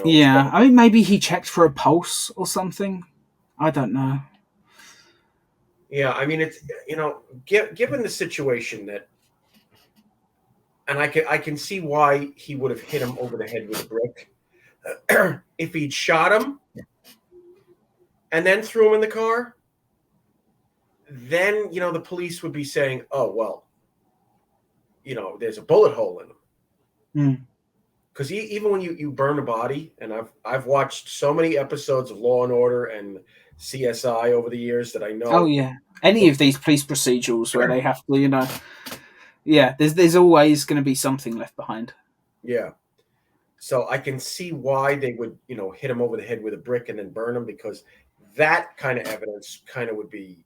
Yeah, I mean, maybe he checked for a pulse or something. I don't know. Yeah, I mean, it's given the situation that, and I can see why he would have hit him over the head with a brick. If he'd shot him and then threw him in the car, then the police would be saying, "Oh well, there's a bullet hole in him." Because even when you burn a body, and I've watched so many episodes of Law and Order and CSI over the years that I know. Oh yeah, any of these police procedurals where they have to, yeah, there's always going to be something left behind. Yeah, so I can see why they would hit him over the head with a brick and then burn him, because that kind of evidence kind of would be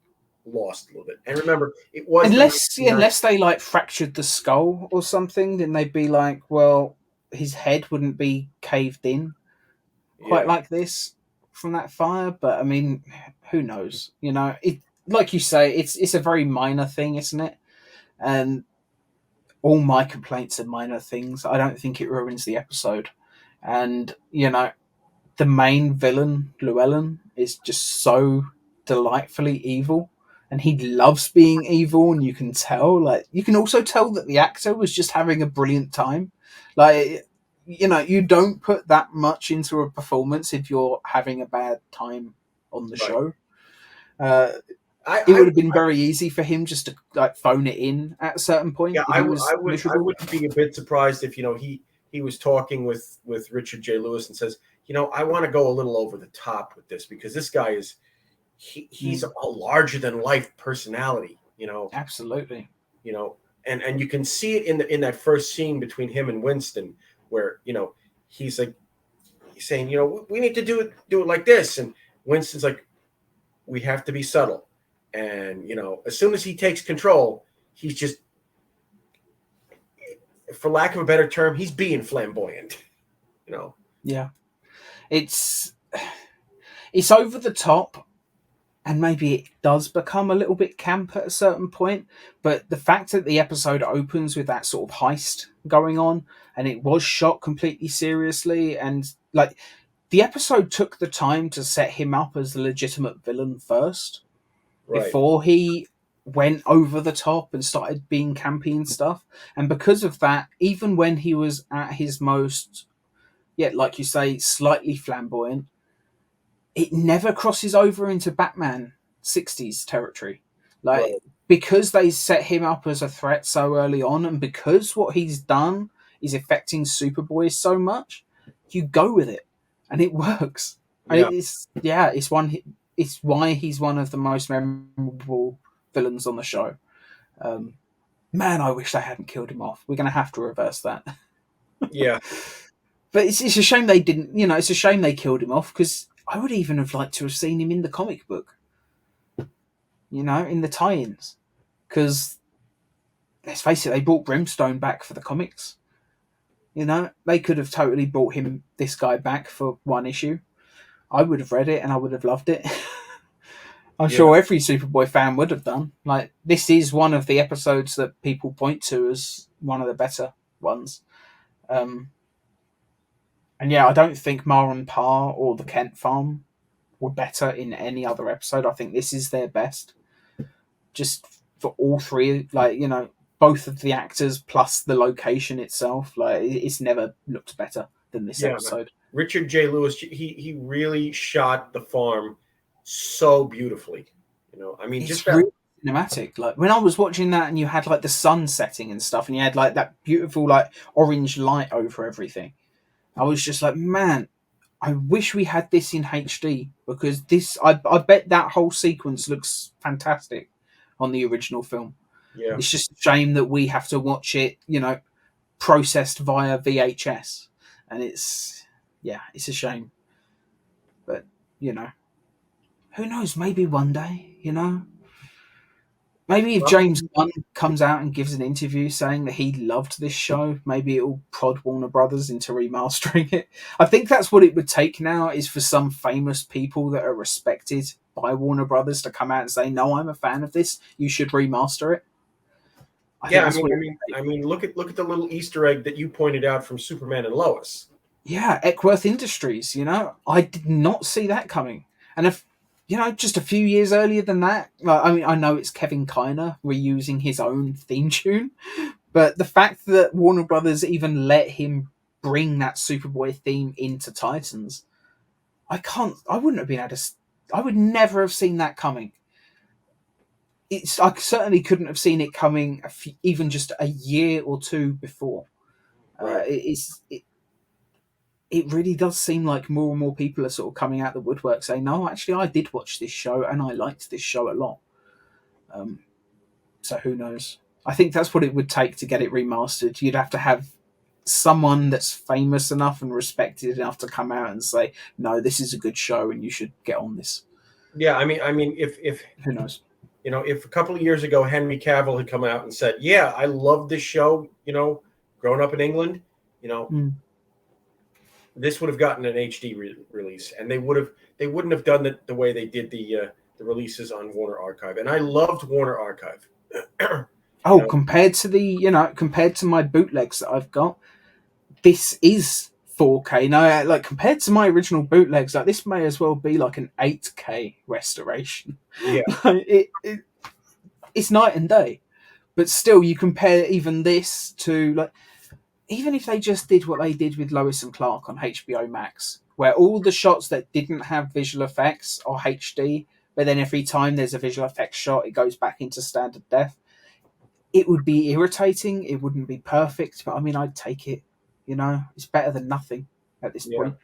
lost a little bit. And remember, it was unless they like fractured the skull or something, then they'd be like, well, his head wouldn't be caved in quite like this from that fire. But I mean, who knows? It, like you say, it's a very minor thing, isn't it? And all my complaints are minor things. I don't think it ruins the episode. And the main villain, Llewellyn, is just so delightfully evil. And he loves being evil, and you can tell. Like, you can also tell that the actor was just having a brilliant time. Like, you don't put that much into a performance if you're having a bad time on the show. It would have been very easy for him just to like phone it in at a certain point. Yeah, I wouldn't be a bit surprised if he was talking with Richard J. Lewis and says, I want to go a little over the top with this, because this guy is. He's a larger than life personality, Absolutely. And you can see it in that first scene between him and Winston, where he's saying, we need to do it like this, and Winston's like, we have to be subtle, and as soon as he takes control, he's just, for lack of a better term, he's being flamboyant. Yeah, it's over the top. And maybe it does become a little bit camp at a certain point. But the fact that the episode opens with that sort of heist going on, and it was shot completely seriously, and like the episode took the time to set him up as the legitimate villain first, before he went over the top and started being campy and stuff. And because of that, even when he was at his most yet, like you say, slightly flamboyant. It never crosses over into Batman 60s territory. Like, Right. because they set him up as a threat so early on, and because what he's done is affecting Superboy so much, you go with it, and it works. And Yeah. it's why he's one of the most memorable villains on the show. Man, I wish they hadn't killed him off. We're going to have to reverse that. Yeah. But it's a shame they didn't. It's a shame they killed him off, because I would even have liked to have seen him in the comic book. In the tie-ins, because let's face it, they brought Brimstone back for the comics. They could have totally brought this guy back for one issue. I would have read it and I would have loved it. I'm sure every Superboy fan would have done. Like, this is one of the episodes that people point to as one of the better ones. And yeah, I don't think Mar and Pa or the Kent Farm were better in any other episode. I think this is their best. Just for all three, both of the actors plus the location itself, it's never looked better than this episode. Richard J. Lewis, he really shot the farm so beautifully. It's just really cinematic. Like, when I was watching that, and you had like the sun setting and stuff, and you had like that beautiful like orange light over everything, I was just like, man, I wish we had this in HD, because I bet that whole sequence looks fantastic on the original film. Yeah. It's just a shame that we have to watch it, processed via VHS, and it's a shame. But who knows? Maybe one day, Maybe if James Gunn comes out and gives an interview saying that he loved this show, maybe it'll prod Warner Brothers into remastering it. I think that's what it would take now, is for some famous people that are respected by Warner Brothers to come out and say, no, I'm a fan of this, you should remaster it. I mean, look at the little Easter egg that you pointed out from Superman and Lois. Yeah, Eckworth Industries, I did not see that coming. And if just a few years earlier than that, I know it's Kevin Kiner reusing his own theme tune, but the fact that Warner Brothers even let him bring that Superboy theme into Titans, I wouldn't have been able to. I would never have seen that coming. I certainly couldn't have seen it coming even just a year or two before. Right. It really does seem like more and more people are sort of coming out the woodwork saying, no, actually, I did watch this show and I liked this show a lot. So who knows? I think that's what it would take to get it remastered. You'd have to have someone that's famous enough and respected enough to come out and say, no, this is a good show and you should get on this. Yeah, I mean, if who knows? If a couple of years ago Henry Cavill had come out and said, yeah, I love this show, growing up in England, this would have gotten an HD release, and they wouldn't have done it the way they did the releases on Warner Archive. And I loved Warner Archive. Compared to my bootlegs that I've got, this is 4K. No, compared to my original bootlegs, this may as well be like an 8K restoration. Yeah. It's night and day. But still, you compare even this to even if they just did what they did with Lois and Clark on HBO Max, where all the shots that didn't have visual effects are HD, but then every time there's a visual effects shot, it goes back into standard def, it would be irritating. It wouldn't be perfect, but I'd take it. It's better than nothing at this point.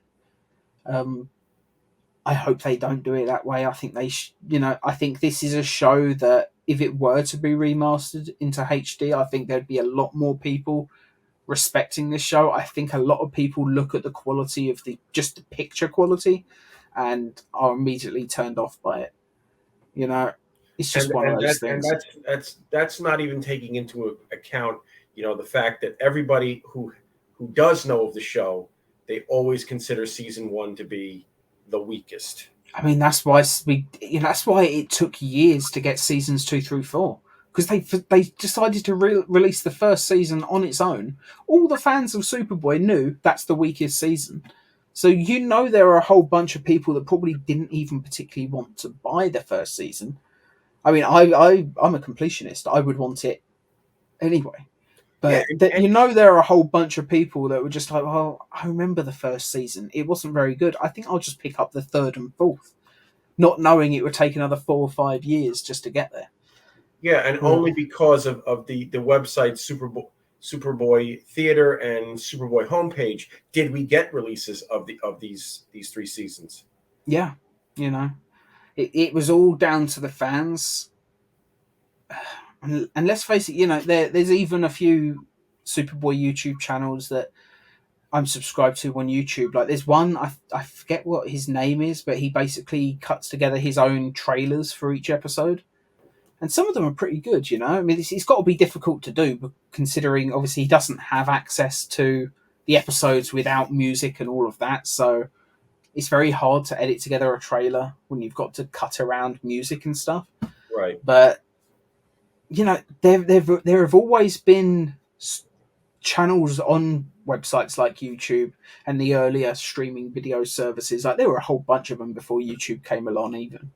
I hope they don't do it that way. I think I think this is a show that if it were to be remastered into HD, I think there'd be a lot more people respecting this show. I think a lot of people look at the quality of the picture quality and are immediately turned off by it. It's just one of those things. And that's not even taking into account, the fact that everybody who does know of the show, they always consider season 1 to be the weakest. That's why it took years to get seasons 2 through 4. Because they decided to release the first season on its own. All the fans of Superboy knew that's the weakest season. So there are a whole bunch of people that probably didn't even particularly want to buy the first season. I'm a completionist. I would want it anyway. Yeah, But there are a whole bunch of people that were just like, well, I remember the first season. It wasn't very good. I think I'll just pick up the third and fourth, not knowing it would take another 4 or 5 years just to get there. yeah, and only because of the website Superboy Theater and Superboy homepage did we get releases of these 3 seasons. Yeah, it was all down to the fans. And let's face it, there's even a few Superboy YouTube channels that I'm subscribed to on YouTube. Like there's one, I forget what his name is, but he basically cuts together his own trailers for each episode. And some of them are pretty good, I mean, it's got to be difficult to do, but considering obviously he doesn't have access to the episodes without music and all of that. So it's very hard to edit together a trailer when you've got to cut around music and stuff. Right. But, there have always been channels on websites like YouTube and the earlier streaming video services. Like there were a whole bunch of them before YouTube came along even.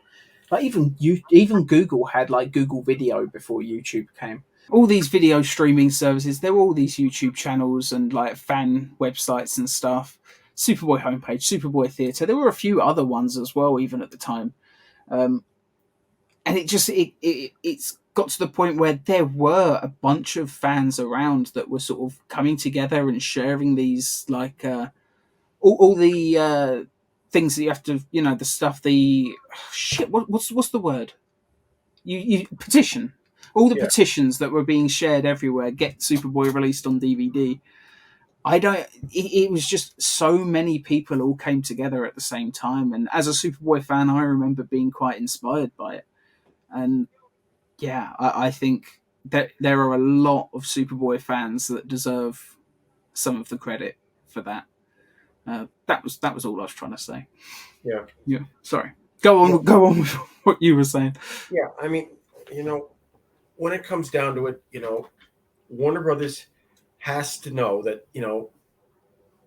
Like even Google had like Google Video before YouTube came. All these video streaming services, there were all these YouTube channels and like fan websites and stuff. Superboy homepage, Superboy Theatre. There were a few other ones as well, even at the time. And it's got to the point where there were a bunch of fans around that were sort of coming together and sharing these like all the things that you have to, the stuff, what's the word? You petition. All the petitions that were being shared everywhere, get Superboy released on DVD. It was just so many people all came together at the same time. And as a Superboy fan, I remember being quite inspired by it. And yeah, I think that there are a lot of Superboy fans that deserve some of the credit for that. That was all I was trying to say. Yeah. Sorry. Go on with what you were saying. Yeah, I mean, when it comes down to it, Warner Brothers has to know that,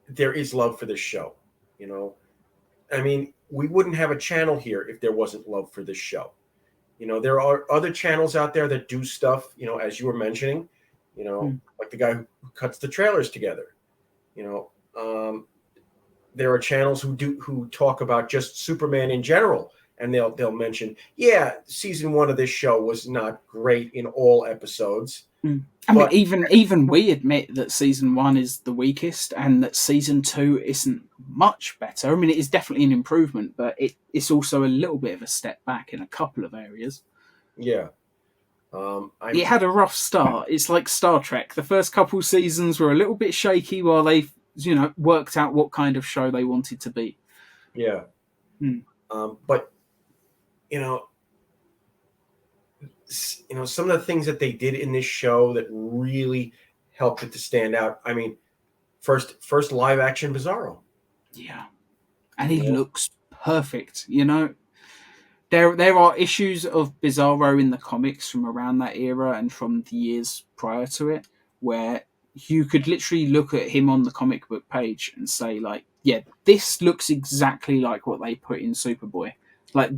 there is love for this show. I mean, we wouldn't have a channel here if there wasn't love for this show. There are other channels out there that do stuff, as you were mentioning, like the guy who cuts the trailers together. There are channels who talk about just Superman in general, and they'll mention, season 1 of this show was not great in all episodes. I mean, even we admit that season 1 is the weakest, and that season 2 isn't much better. I mean, it is definitely an improvement, but it's also a little bit of a step back in a couple of areas. Yeah. It had a rough start. It's like Star Trek. The first couple seasons were a little bit shaky while they, worked out what kind of show they wanted to be. Yeah. But, some of the things that they did in this show that really helped it to stand out. I mean, first live action Bizarro. Yeah. And he looks perfect, There are issues of Bizarro in the comics from around that era and from the years prior to it, where you could literally look at him on the comic book page and say, like, yeah, this looks exactly like what they put in Superboy. Like,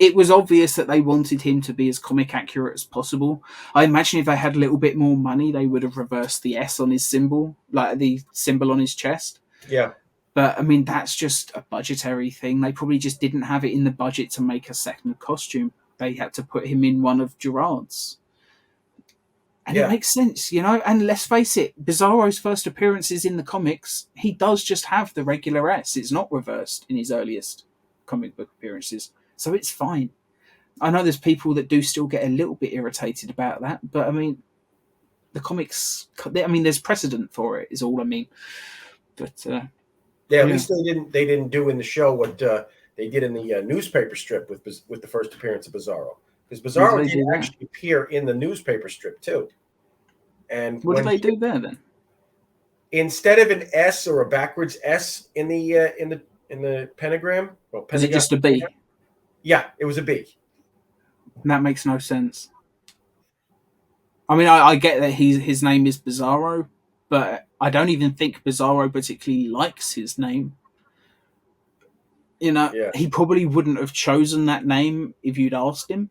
it was obvious that they wanted him to be as comic accurate as possible. I imagine if they had a little bit more money, they would have reversed the S on his symbol, like the symbol on his chest. Yeah. But, I mean, that's just a budgetary thing. They probably just didn't have it in the budget to make a second costume. They had to put him in one of Gerard's. And it makes sense, And let's face it, Bizarro's first appearances in the comics, he does just have the regular S. It's not reversed in his earliest comic book appearances. So it's fine. I know there's people that do still get a little bit irritated about that, but, I mean, the comics, there's precedent for it, is all I mean. But... at least they didn't do in the show what they did in the newspaper strip with the first appearance of Bizarro, because Bizarro did actually appear in the newspaper strip too. And what did they do there then? Instead of an S or a backwards S in the pentagram, Was it just a B? Yeah, it was a B. And that makes no sense. I mean, I get that his name is Bizarro, but I don't even think Bizarro particularly likes his name. He probably wouldn't have chosen that name if you'd asked him.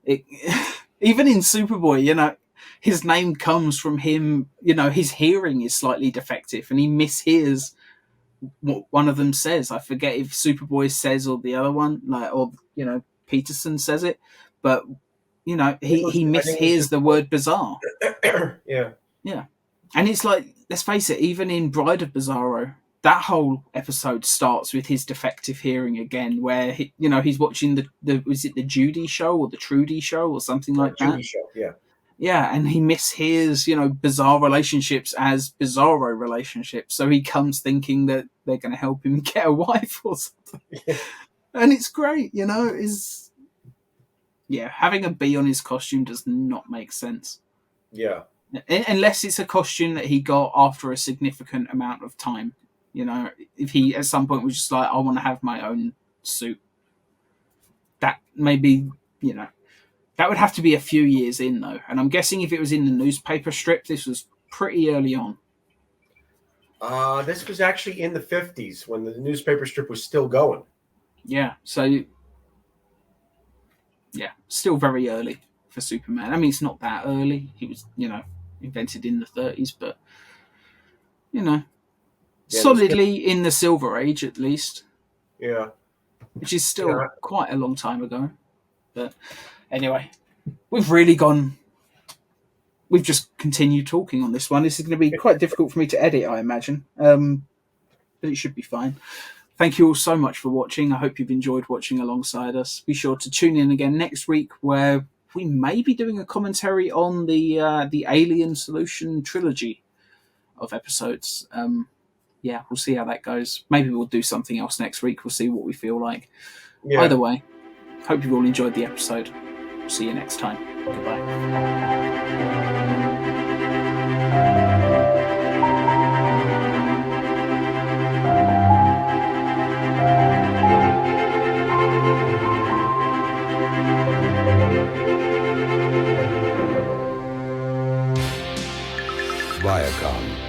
Even in Superboy, his name comes from him. You know, his hearing is slightly defective, and he mishears what one of them says. I forget if Superboy says or the other one, like, or you know, Peterson says it, but you know, he mishears the word bizarre. Yeah. Yeah. And it's like, let's face it, even in Bride of Bizarro, that whole episode starts with his defective hearing again, where he's watching the was it the Judy show or the Trudy show or something like that? Judy show, yeah. Yeah, and he mishears, bizarre relationships as bizarro relationships. So he comes thinking that they're going to help him get a wife or something. Yeah. And it's great, having a bee on his costume does not make sense. Yeah. Unless it's a costume that he got after a significant amount of time. If he at some point was just like, I want to have my own suit. That maybe, that would have to be a few years in, though. And I'm guessing if it was in the newspaper strip, this was pretty early on. This was actually in the 50s when the newspaper strip was still going. Yeah, so... yeah, still very early for Superman. I mean, it's not that early. He was, invented in the 30s, but, solidly in the Silver Age, at least. Yeah. Which is still quite a long time ago. But anyway, we've just continued talking on this one. This is going to be quite difficult for me to edit, I imagine. But it should be fine. Thank you all so much for watching. I hope you've enjoyed watching alongside us. Be sure to tune in again next week, where we may be doing a commentary on the Alien Solution trilogy of episodes. We'll see how that goes. Maybe we'll do something else next week. We'll see what we feel like. Yeah. Either way, hope you've all enjoyed the episode. See you next time. Goodbye. Viacom.